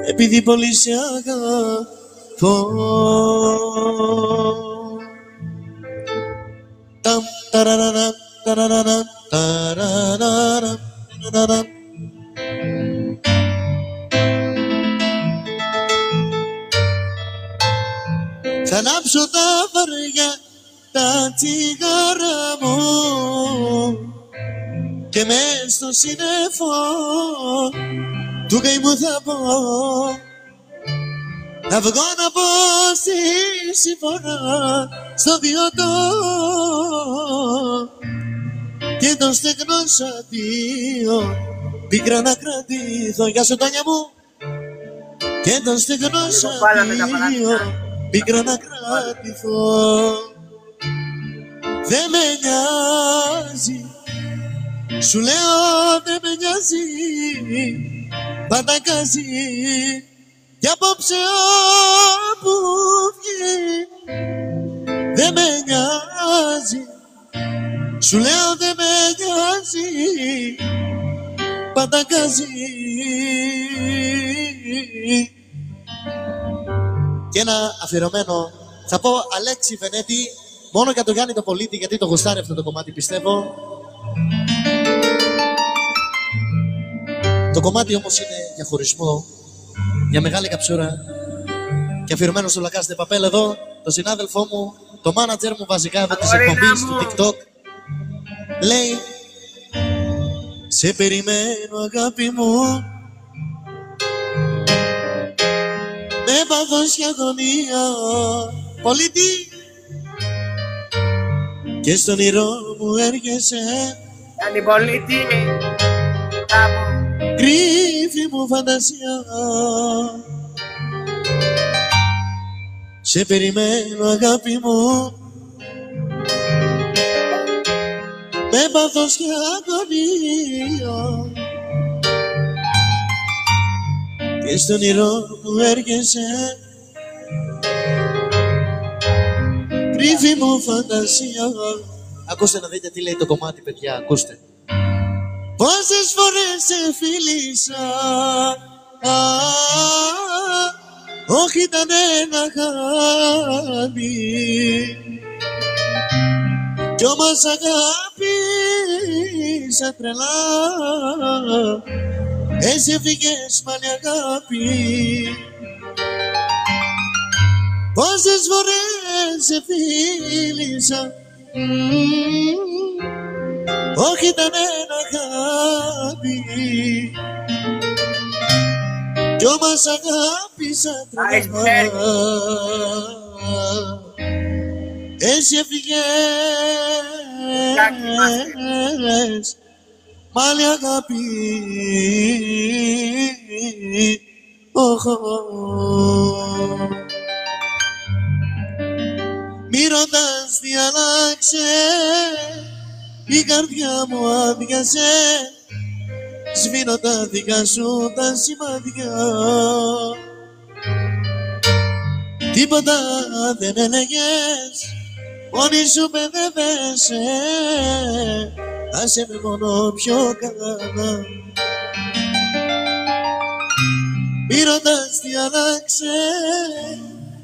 Επειδή πολύ σε αγαπώ. Ταμ ταραραρα ταραραρα ταραραρα ταραραρα. Θα ανάψω τα βαριά τα τσιγάρα μου και μες στο σύννεφο του καημού θα πω, να βγω να πω στη συμφωνά στο βιωτό και το στεγνός αντίο πίκρα να κρατήθω. Γεια σου Τόνια μου. Και το στεγνός αντίο πίκρα να κρατηθώ. Δεν με νοιάζει, σου λέω δεν με νοιάζει, παντακάζει κι απόψε όπου βγει. Δεν με νοιάζει, σου λέω δεν με νοιάζει, παντακάζει. Και ένα αφιερωμένο θα πω Αλέξη Βενέτη, μόνο για το Γιάννη το Πολίτη, γιατί το γουστάρει αυτό το κομμάτι πιστεύω. Το κομμάτι όμως είναι για χωρισμό, για μεγάλη καψούρα. Και αφιερωμένο στο Λακάς Ντε Παπέλ εδώ, το συνάδελφό μου, το μάνατζερ μου βασικά εδώ της εκπομπής του TikTok. Λέει, σε περιμένω αγάπη μου, με πάθος και αγωνία, Πολίτη, και στον όνειρό μου έρχεσαι, Γιάννη Πολίτη, κρύφη μου φαντασία. Σε περιμένω αγάπη μου, με πάθος και αγωνία, και στον όνειρό μου έρχεσαι, κρύφη μου φαντασία. Ακούστε να δείτε τι λέει το κομμάτι, παιδιά, ακούστε. Πόσες φορές σε φίλησα, όχι ήταν ένα χάδι, κι όμως αγάπησα τρελά, εσύ έφυγες μ' άλλη αγάπη. Πόσες φορές σε φίλησα, όχι ήταν ένα χάδι, κι όμως αγάπησα τρελά, εσύ έφυγες μ' άλλη αγάπη. Μη ρωτάς τι άλλαξε, η καρδιά μου άδειασε, σβήνω τα δικά σου τα σημάδια. Τίποτα δεν έλεγες, μόνη σου παιδεύεσαι, άσε με μόνο πιο καλά. Μη ρωτάς τι άλλαξε,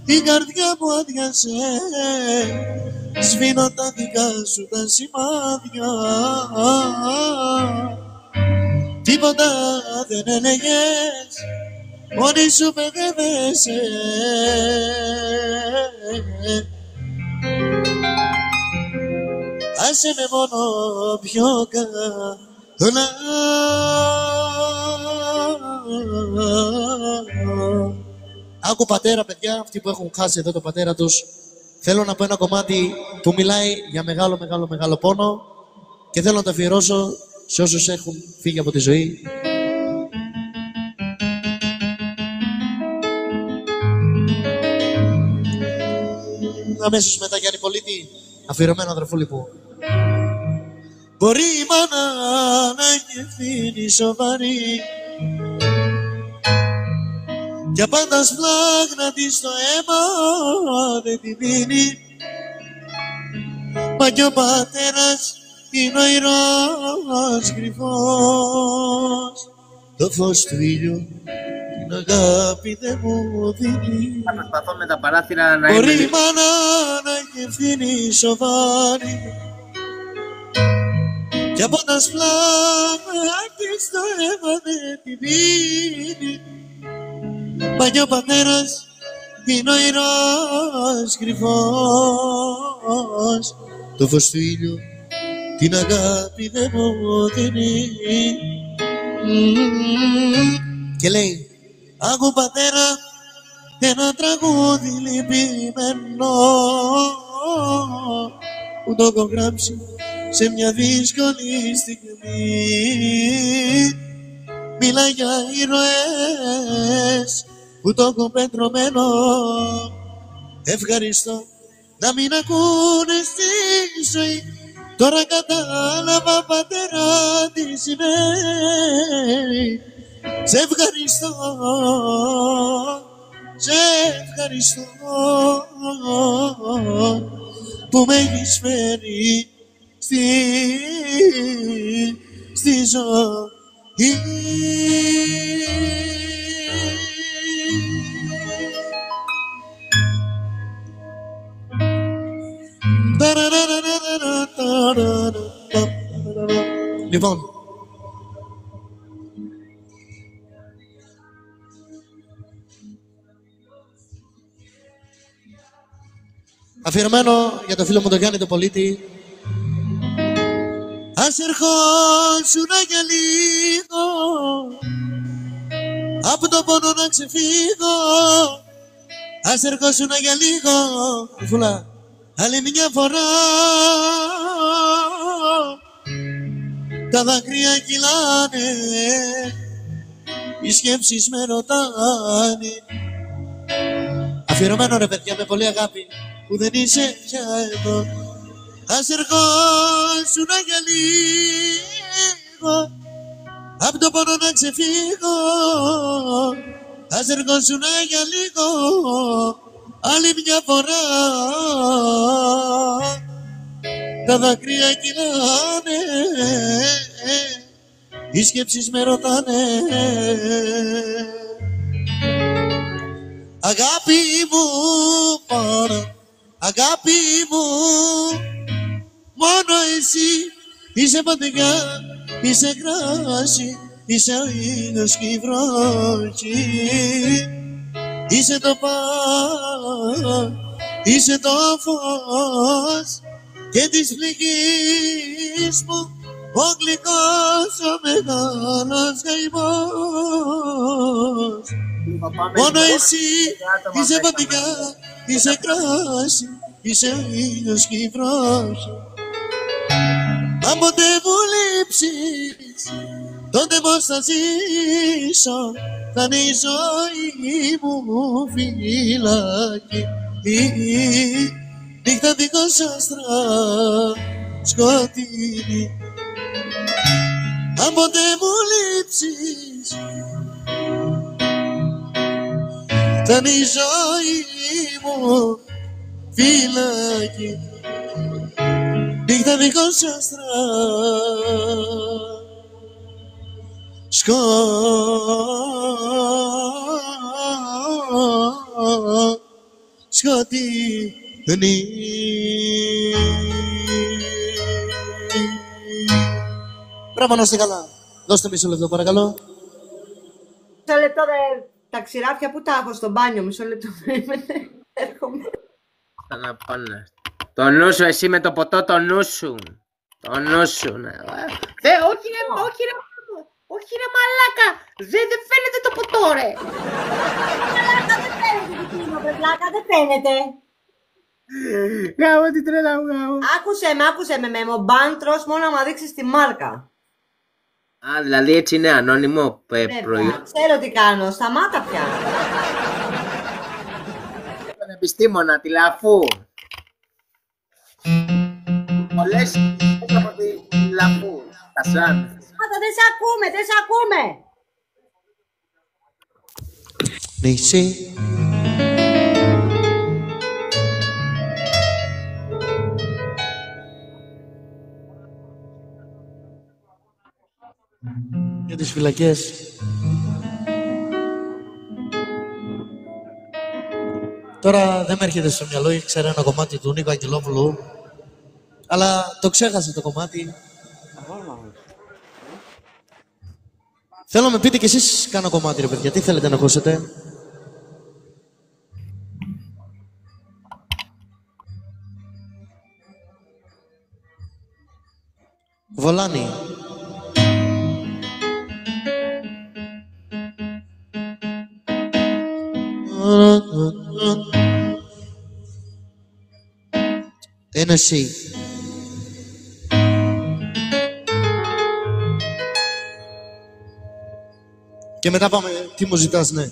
η καρδιά μου άδειασε, σβήνω τα δικά σου τα σημάδια. Τίποτα δεν έλεγες, μόνη σου παιδεύεσαι, άσε με μόνο πιο καλά. Άκου πατέρα, παιδιά, αυτοί που έχουν χάσει εδώ το πατέρα τους, θέλω να πω ένα κομμάτι που μιλάει για μεγάλο πόνο και θέλω να το αφιερώσω σε όσους έχουν φύγει από τη ζωή. Αμέσως μετά Γιάννη Πολίτη, αφιερωμένο αδερφούλη που μπορεί η μάνα να έχει ευθύνη σοβαρή, Κι απάντα σπλάγνα της το αίμα δεν τη δίνει. Μα κι ο πατέρας είναι ο ηρώας κρυφός. Το φως του ήλιου την αγάπη δεν μου δίνει. Θα προσπαθώ με τα παράθυρα να μπορεί είμαι... η μάνα να έχει ευθύνη σοβαρή. Κι από τα σπλάγνα της το αίμα δεν τη δίνει. Μα κι ο πατέρας είναι ο ηρώας κρυφός. Το φως του ήλιου την αγάπη δεν μου δίνει. Και λέει, άκου πατέρα ένα τραγούδι λυπημένο που το έχω γράψει σε μια δύσκολη στιγμή. Μιλά για ήρωες που το έχω πετρωμένο. Ευχαριστώ να μην ακούνε στη ζωή. Τώρα κατάλαβα πατέρα τι σημαίνει. Σε ευχαριστώ, σε ευχαριστώ που με έχεις φέρει στη ζωή. Λοιπόν, αφιερωμένο για το φίλο μου τον Γιάννη τον Πολίτη. Ας ερχόσουνα για λίγο από το πόνο να ξεφύγω. Ας ερχόσουνα για λίγο, φουλά, άλλη μια φορά. Τα δάκρυα κυλάνε, οι σκέψεις με ρωτάνε. Αφιερωμένο ρε παιδιά με πολύ αγάπη που δεν είσαι πια εδώ. Ας ερχόσουνα για λίγο απ' το πόνο να ξεφύγω. Ας ερχόσουνα για λίγο άλλη μια φορά. Τα δάκρυα κυλάνε, οι σκέψεις με ρωτάνε. Αγάπη μου πάνω, αγάπη μου, μόνο εσύ είσαι παντεγιά, είσαι κράση, είσαι ο ήλιος και η βροχή. Είσαι το παν, είσαι το φως και της πληγής μου ο γλυκός ο μεγάλος καημός. Μόνο εσύ είσαι παντικά, είσαι κράση, είσαι ο ήλιος και η βροχή. Αν ποτέ μου λείψεις, τότε πώς θα ζήσω, θα είναι η ζωή μου φυλακή. Νύχτα δίχως άστρα σκοτεινή. Αν ποτέ μου λείψεις, θα είναι η ζωή μου φυλακή. Νύχτα δίχως άστρα σκοτεινή. Μπράβο, να είστε καλά. Δώστε μισό λεπτό παρακαλώ. Μισό λεπτό τα ξηράφια που τα έχω στο μπάνιο. Μισό λεπτό έρχομαι. Θα να πάνε. Το νου σου, εσύ με το ποτό, το νου σου. Το νου σου, ναι. Όχι ρε, όχι ρε, όχι ρε μαλάκα. Δεν φαίνεται το ποτό ρε. Μαλάκα δεν φαίνεται τι είναι, πλάκα δεν φαίνεται. Γάμο την τρέλα μου, γάμο. Άκουσε με μομπάντρος μόνο να δείξεις τη μάρκα. Α, δηλαδή έτσι είναι ανώνυμο προϊόν. Ξέρω τι κάνω, σταμάτα πια. Τον επιστήμονα, τη Λαφού. Πολλές από τη Λαφού. Δεν σε ακούμε, δεν σε ακούμε. νησί. Για τις φυλακές. Τώρα δεν με έρχεται στο μυαλό, ήξερα ένα κομμάτι του Νίκο Αγγελόπουλου, αλλά το ξέχασα το κομμάτι. Θέλω να με πείτε κι εσείς κάνα κομμάτι, ρε παιδιά. Τι θέλετε να ακούσετε? Βολάνη. Είναι εσύ. Και μετά πάμε, τι μου ζητάς, ναι.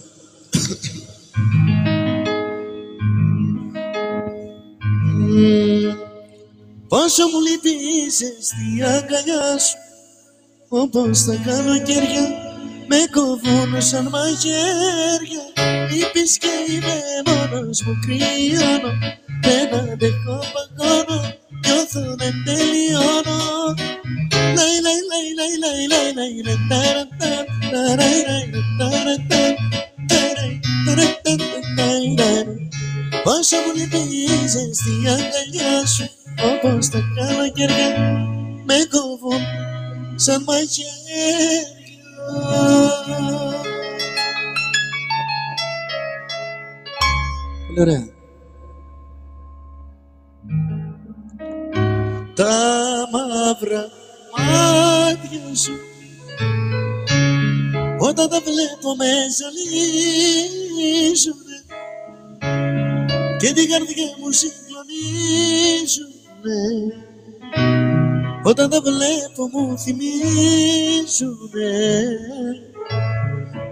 Πόσο μου λυπείς στη αγκαλιά σου, όπως τα καλοκαίρια με κοβούν σαν μαχαίρια. Λείπεις και είμαι μόνος μου, κρυώνω, δεν αντέχω, παγώνω, νιώθω δεν τελειώνω. Λαϊ λαϊ λαϊ λαϊ λαϊ λαϊ λαϊ λαϊ ταρατα ταραι λαϊ ταρατα ταραι ταρατα ταραι. Πόσο μου λυπείς στη αγκαλιά σου, όπως τα καλοκαίρια με κόβουν σαν μαχαίρια. Πολύ ωραία. Τα μαύρα μάτια σου όταν τα βλέπω με ζαλίζουνε και την καρδιά μου συγκλονίζουνε. Όταν τα βλέπω μου θυμίζουνε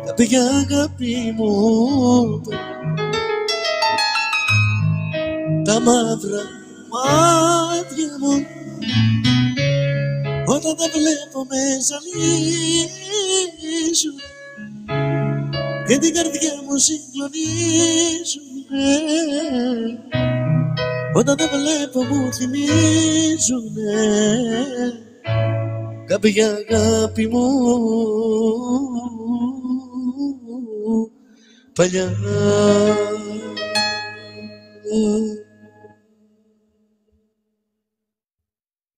κάποια αγάπη μου. Τα μαύρα μάτια μου όταν τα βλέπω με ζαλίζουν και την καρδιά μου συγκλονίζουνε. Όταν τα βλέπω μου θυμίζουνε κάποια αγάπη μου παλιά.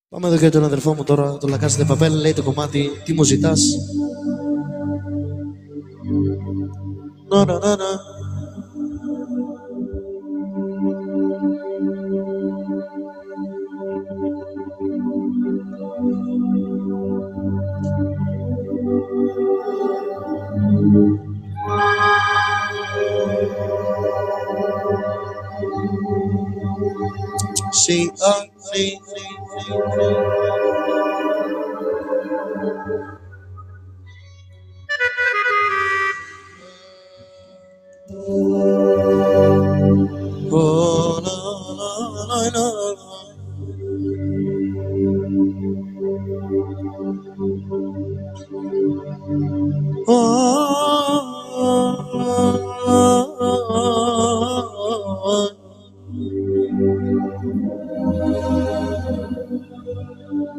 Πάμε εδώ για τον αδερφό μου τώρα, το La Casa de Papel, λέει το κομμάτι «Τι μου ζητάς». Να, να, να, να. See, see. Oh, no, no, no, no.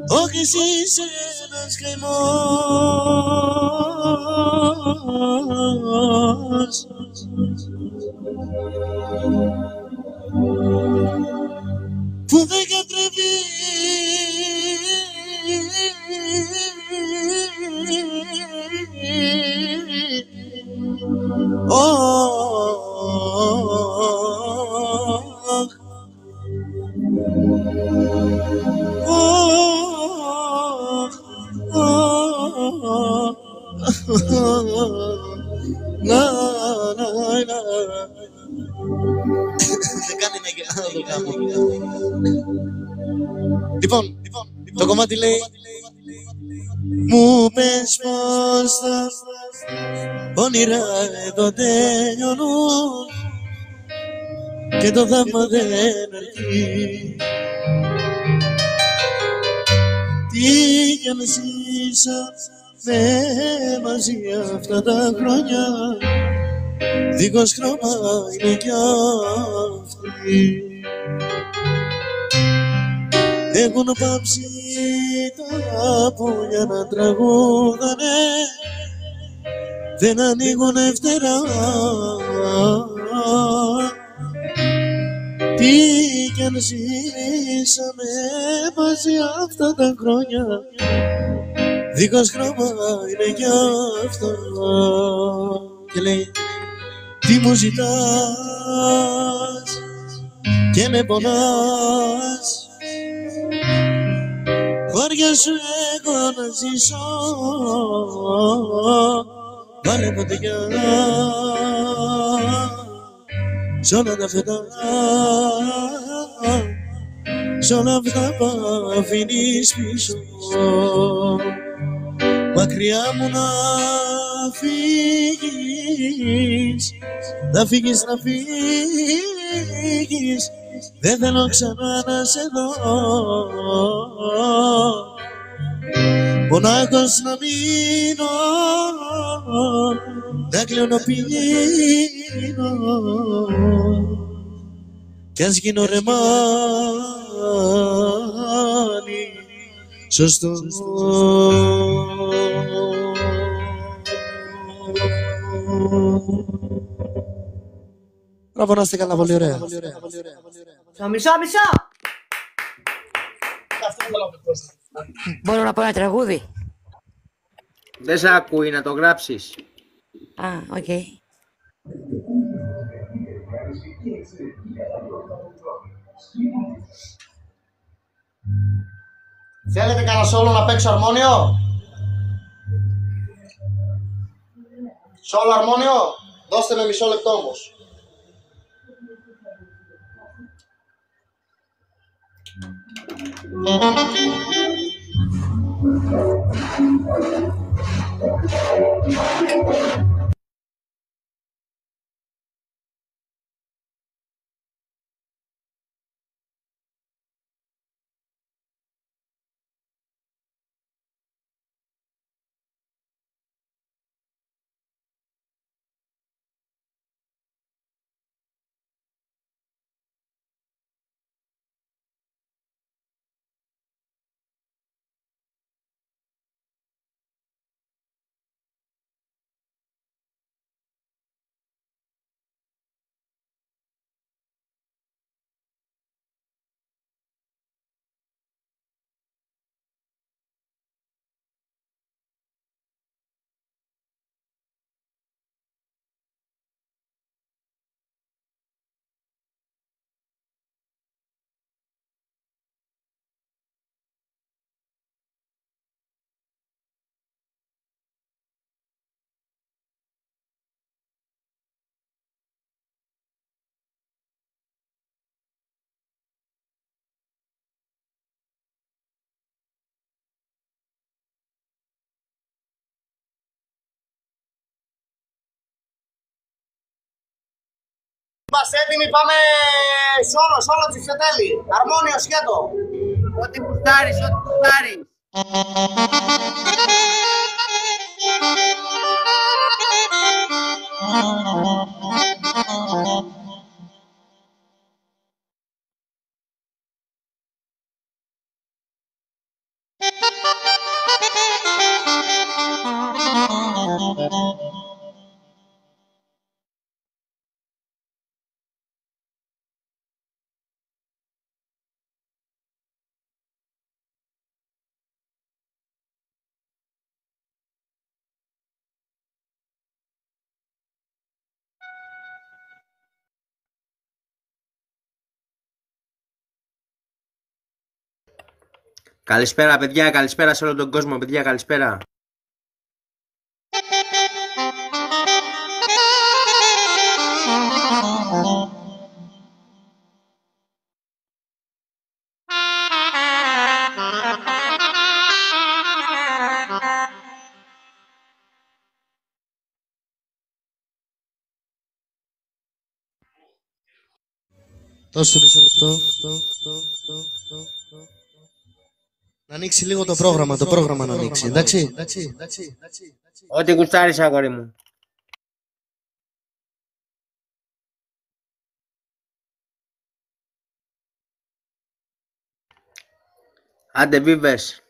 Όχι εσύ είσαι ένας καημός που δεν κατρεβεί Λοιπόν, το κομμάτι λέει μου πες πως τα όνειρα εδώ τελειώνουν και το θαύμα δεν αρκεί. Τι κι αν ζήσαμε μαζί αυτά τα χρόνια δίχως χρώμα είναι κι αυτοί. Έχουν πάψει τα πουλιά να τραγούδανε, δεν ανοίγουνε φτερά. Τι κι αν ζήσαμε μαζί αυτά τα χρόνια, δίχως χρώμα είναι κι αυτό. Και λέει, τι μου ζητάς και με πονάς, χώρια σου έχω να ζήσω, βάλε φωτιά σ' όλα τα φωτά, σ' όλα αυτά που αφήνεις πίσω. Μακριά μου να φύγεις, να φύγεις, να φύγεις, δεν θέλω ξανά να σε δω. Μονάχος να μείνω, να κλεονοποιήσω, κι ας γίνω ρεμάνι σωστό. Μπράβο, να είστε καλά, πολύ ωραία. Μισό. Μπορώ να πω ένα τραγούδι? Δεν σ' ακούει, να το γράψεις. Α, οκ. Θέλετε κανένα σόλο να παίξω αρμόνιο? Σόλο αρμόνιο? Δώστε με μισό λεπτό όμως. Είμαστε έτοιμοι, πάμε σόλο τσιφτετέλη. Αρμόνιο σκέτο. Ό,τι κουστάρεις, ό,τι κουστάρεις. Καλησπέρα παιδιά, καλησπέρα σε όλο τον κόσμο παιδιά, καλησπέρα. Δώσε μισό λεπτό. Να ανοίξει λίγο το πρόγραμμα να ανοίξει, εντάξει. Ό,τι κουστάρεις αγόρι μου. Άντε βίβες.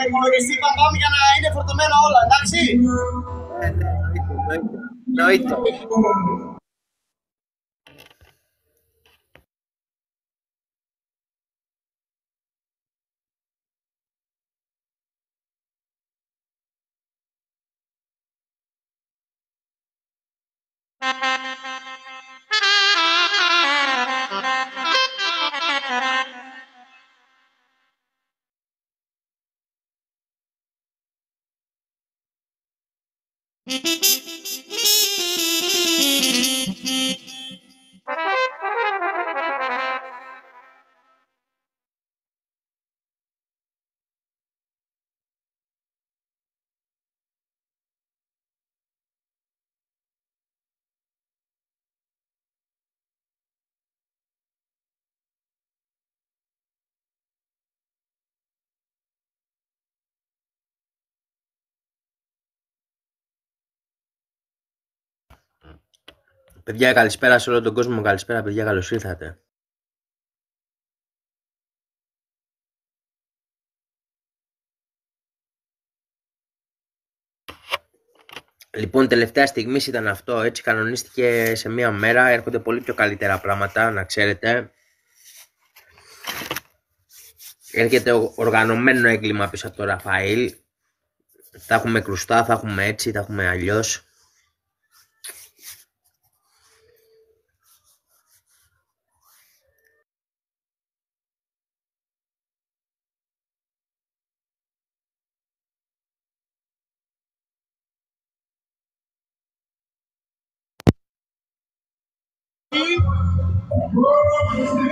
Υπολογιστή πάμε για να είναι φορτωμένα όλα, εντάξει. Εννοείται. Παιδιά, καλησπέρα σε όλο τον κόσμο. Καλησπέρα, παιδιά, καλώς ήρθατε. Λοιπόν, τελευταία στιγμή ήταν αυτό. Έτσι κανονίστηκε σε μία μέρα. Έρχονται πολύ πιο καλύτερα πράγματα, να ξέρετε. Έρχεται οργανωμένο έγκλημα πίσω από το Ραφαήλ. Θα έχουμε κρουστά, θα έχουμε έτσι, θα έχουμε αλλιώς.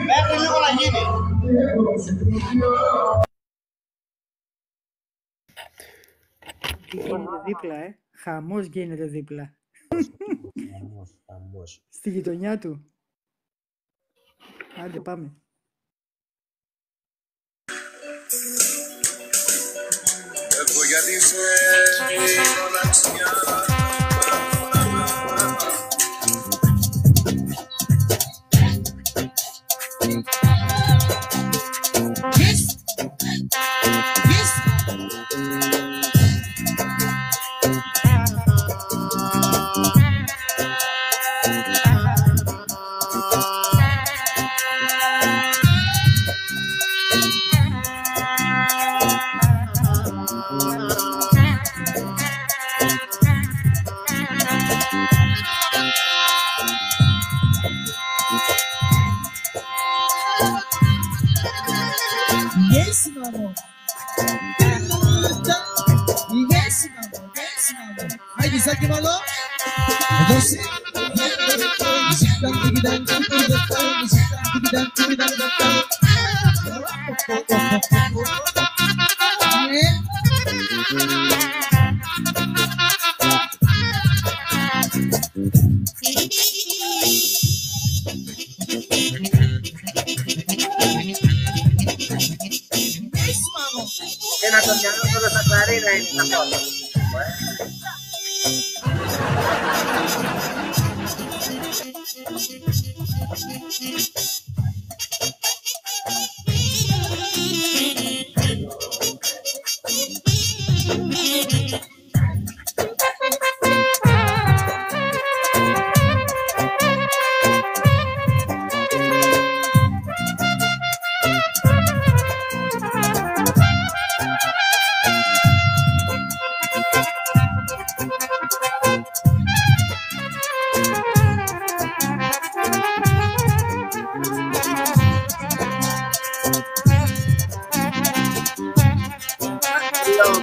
Μέχρι λίγο να γίνει. Τι γίνεται δίπλα, Χαμός γίνεται δίπλα. Χαμός. Στη γειτονιά του. Άντε πάμε. Έχω γιατί σε μοναξιά. Yes, mamo. Yes, mamo. Yes, mamo. Haydi Zaki Malo. Entonces, Ένα το μυαλό τώρα στα κλαρίνα είναι τα πρώτα.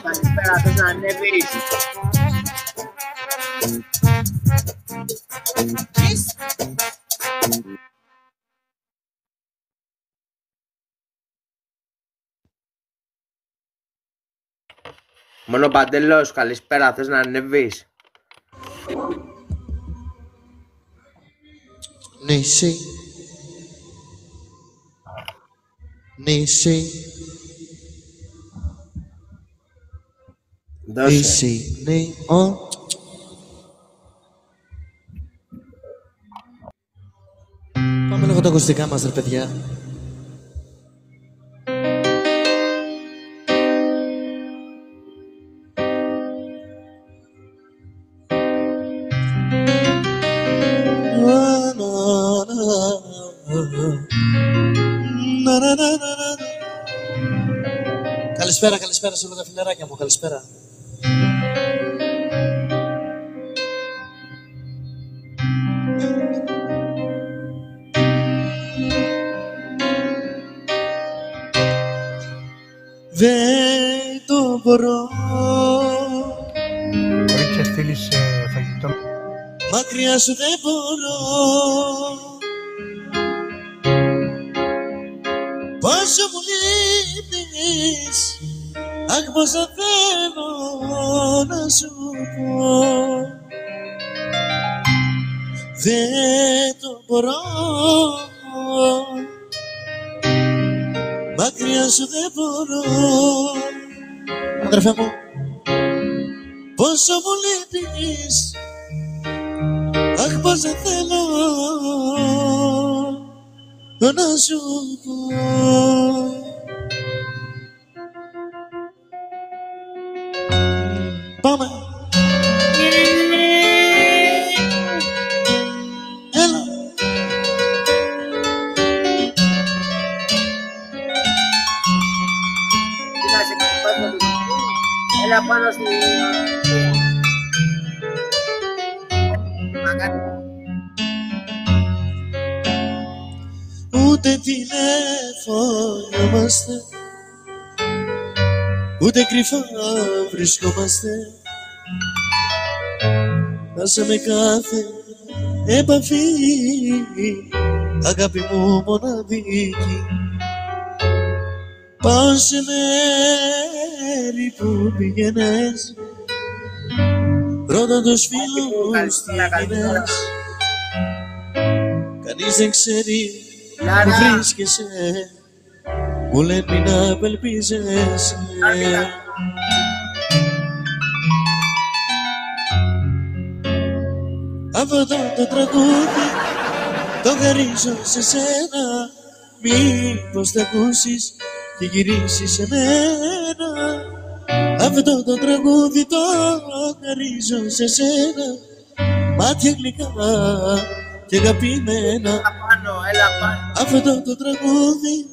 Καλησπέρα, θες να ανέβεις? Μόνο Παντελός, καλησπέρα, θες να ανέβεις? Νησί. Νησί. Νησί. Πάμε λίγο τα ακουστικά μας, ρε παιδιά. Καλησπέρα, καλησπέρα σε όλα τα φιλεράκια μου, καλησπέρα. Δεν το μπορώ. Μπορείς να στείλεις φαγητό. Μακριά σου δεν μπορώ. Πόσο μου λείπεις, αχ πόσο θέλω να σου πω. Δεν το μπορώ. Μακριά σου δεν μπορώ. Αδερφέ μου, πόσο μου λείπεις, αχ πόσο θέλω να σου πω. Πάμε. Έλα. Έλα πάνω στη... Ούτε τηλεφωνιόμαστε, ούτε κρυφά βρισκόμαστε. Χάσαμε κάθε επαφή, αγάπη μου μοναδική. Πάω σε μέρη που πήγαινες, ρώτα τους φίλους τι έγινες. Κανείς δεν ξέρει που βρίσκεσαι, μου λένε μην απελπίζεσαι. Αυτό το τραγούδι το χαρίζω σε σένα, μήπως θα ακούσεις και γυρίσεις σε μένα. Αυτό το τραγούδι το χαρίζω σε σένα, μάτια γλυκά και αγαπημένα. Αυτό το τραγούδι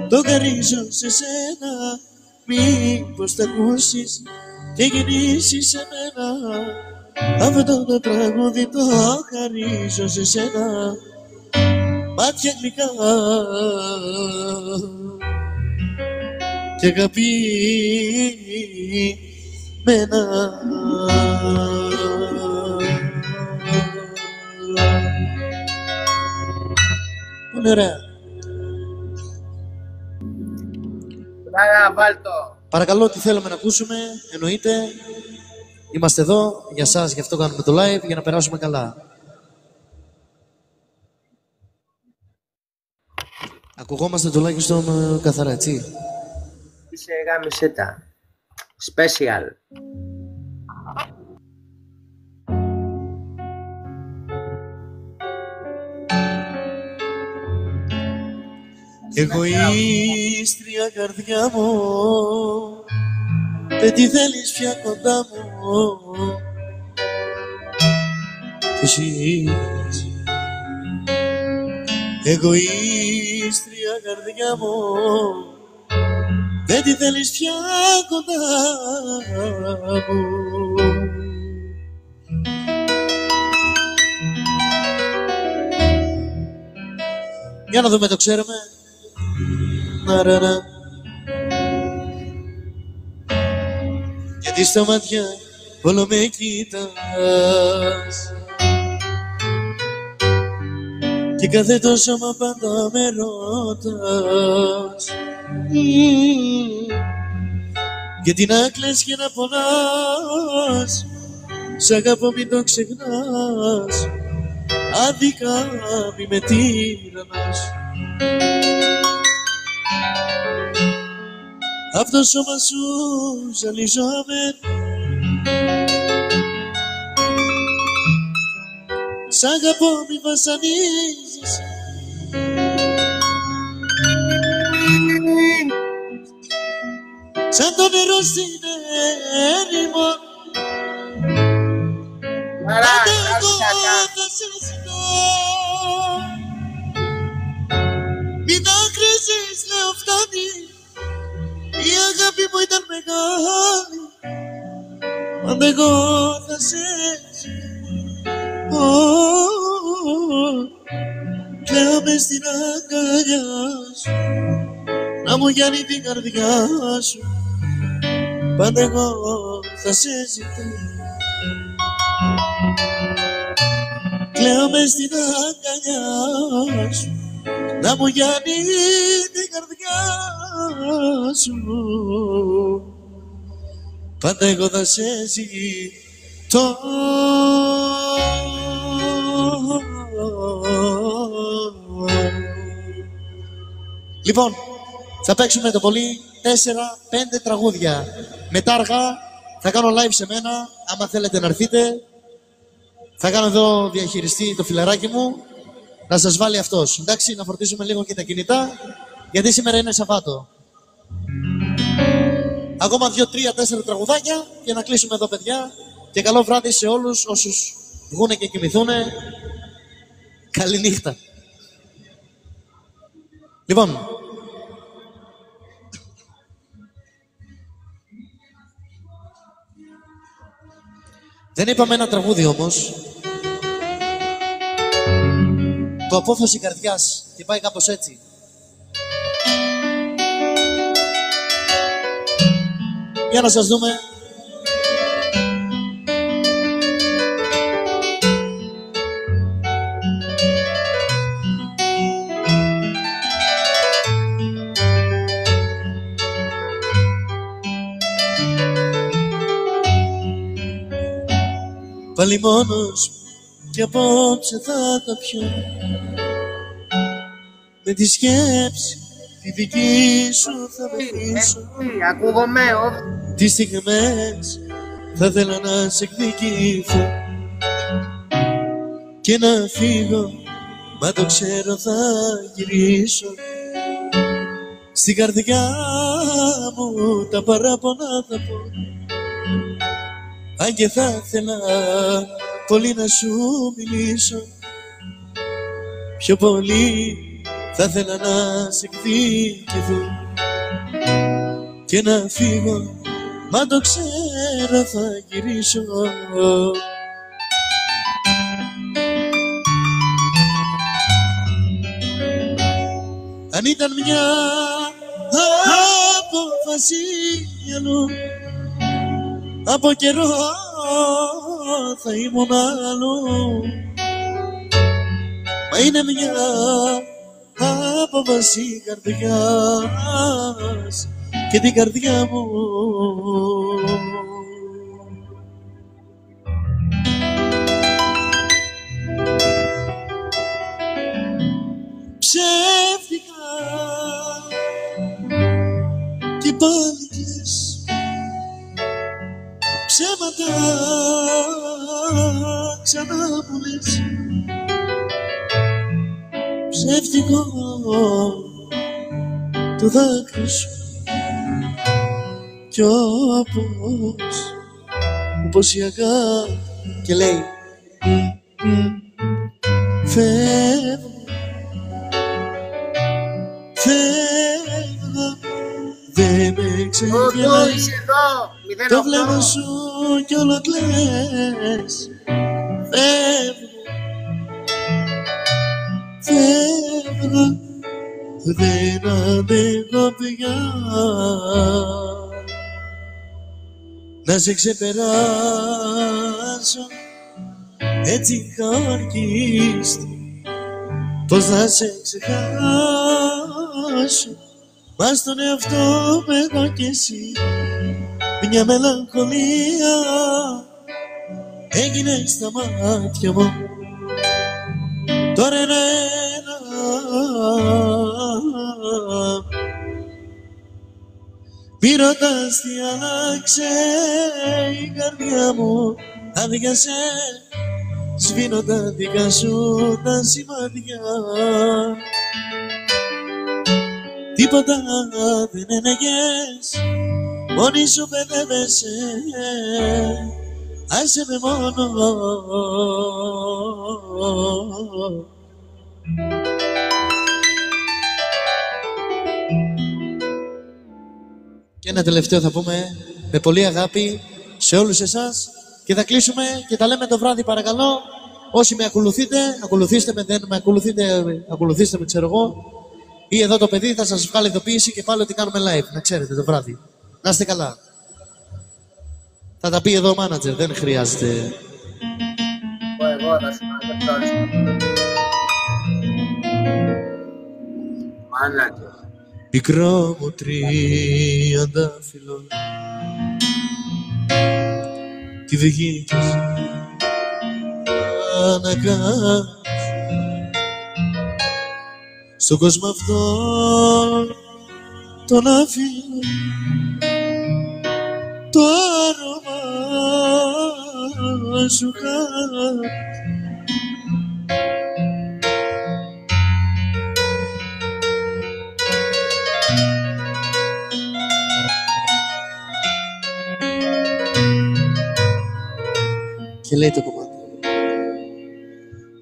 το χαρίζω σε σένα, μήπως θα ακούσεις και γυρίσεις σε μένα. Αυτό το τραγούδι το χαρίζω σε σένα, μάτια γλυκά και αγαπημένα. Πολύ ωραία. Παρακαλώ, τι θέλουμε να ακούσουμε, εννοείται. Είμαστε εδώ για σας, γι' αυτό κάνουμε το live, για να περάσουμε καλά. Ακουγόμαστε τουλάχιστον καθαρά, έτσι. Είσαι γάμισε τα. Special. Εγωίστρια καρδιά μου, δεν τη θέλεις πια κοντά μου. Κι εσύ, εγωίστρια καρδιά μου, δεν τη θέλεις πια κοντά μου. Για να δούμε, το ξέρουμε. Ναραρα. Γιατί στα μάτια όλο με κοίτας και κάθε τόσο μα πάντα με ρωτάς γιατί να κλαις και να πονάς, σ' αγαπώ μην το ξεχνάς, άδικα μη με τύραννας. Απ' το σώμα σου ζαλιζόμαι, σ' αγαπώ μη βασανίζεις, σαν το νερό στην έρημο, πάντα εγώ θα σε ζητώ. Μην δάκρυζεις, λέω φτάνει, η αγάπη μου ήταν μεγάλη, πάντα εγώ θα σε ζητώ. Κλαίω μες στην αγκαλιά σου, να μου γιάνει την καρδιά σου, πάντα εγώ θα σε ζητώ. Κλαίω μες στην αγκαλιά σου, να μου γιάνει την καρδιά σου, πάντα εγώ θα σε ζητώ. Λοιπόν, θα παίξουμε το πολύ 4-5 τραγούδια. Μετά αργά θα κάνω live σε μένα, άμα θέλετε να έρθείτε. Θα κάνω εδώ διαχειριστή το φιλαράκι μου, να σας βάλει αυτός. Εντάξει, να φορτίσουμε λίγο και τα κινητά, γιατί σήμερα είναι Σαββάτο. Ακόμα 2-3-4 τραγουδάκια και να κλείσουμε εδώ, παιδιά. Και καλό βράδυ σε όλους όσους βγούνε και κοιμηθούνε. Καληνύχτα. Λοιπόν, δεν είπαμε ένα τραγούδι όμως. Το απόφαση καρδιάς και πάει κάπως έτσι. Για να σας δούμε. Πάλι μόνος και απόψε θα τα πιω, με τη σκέψη τη δική σου θα με πείσω. Ακούγομαι, τις στιγμές θα θέλω να σε εκδικηθώ και να φύγω, μα το ξέρω θα γυρίσω. Στην καρδιά μου τα παράπονα θα πω, αν και θα ήθελα πολύ να σου μιλήσω, πιο πολύ θα ήθελα να σε εκδικηθώ και να φύγω, μα το ξέρω θα γυρίσω. Αν ήταν μια απόφαση αλλού. Από καιρό θα ήμουν αλλού. Μα είναι μια απόφαση καρδιάς και την καρδιά μου. Ψεύτικα κι πάλι κλαις, ψέματα ξανά μου λες. Ψεύτικο το δάκρυ σου κι όπως η αγάπη και λέει φεύγω, φεύγω, δεν με ξεγελάει το βλέμμα σου κι όλο κλαις. Φεύγω, φεύγω, δεν αντέχω πια να σε ξεπεράσω έτσι χορκίστη. Πώς να σε ξεχάσω, μα στον εαυτό με εδώ κι εσύ μια μελαγχολία έγινε στα μάτια μου. Τώρα ένα μη ρωτάς τι άλλαξε η καρδιά μου, άδειασε σβήνω τα δικά σου τα σημάδια. Τίποτα δεν έλεγες, μόνη σου παιδεύεσαι, άσε με μόνο. Και ένα τελευταίο θα πούμε με πολύ αγάπη σε όλους εσάς και θα κλείσουμε και τα λέμε το βράδυ παρακαλώ. Όσοι με ακολουθείτε, ακολουθήστε με, δεν με ακολουθείτε, ακολουθήστε με ξέρω εγώ. Ή εδώ το παιδί θα σας βγάλει ειδοποίηση και πάλι ότι κάνουμε live, να ξέρετε το βράδυ. Να είστε καλά. Θα τα πει εδώ ο μάνατζερ, δεν χρειάζεται. Εγώ θα σου μάνατζερ. Μάνατζερ. Μικρό μου τριαντάφυλλο, τι βγήκες να κάνεις στον κόσμο αυτόν τον αφήνω το άρωμα σου χάρη. Και λέει το κομμάτι.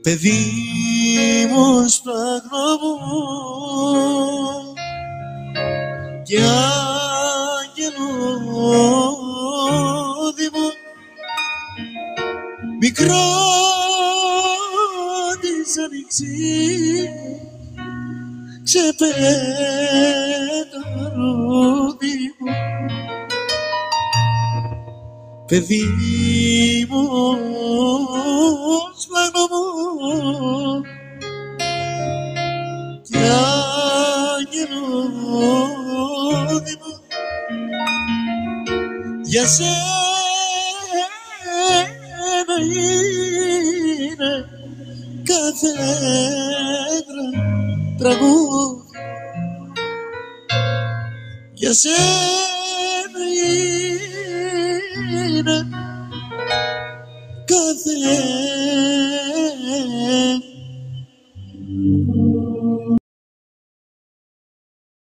Παιδί μου σπλάγνω μου κι αγγελούδι μου μικρό της άνοιξης ξεπέταρούδι μου. Παιδί μου, σπλάγνω μου κι αγγελούδι μου για σένα είναι κάθε τραγούδι, για σένα είναι κάθε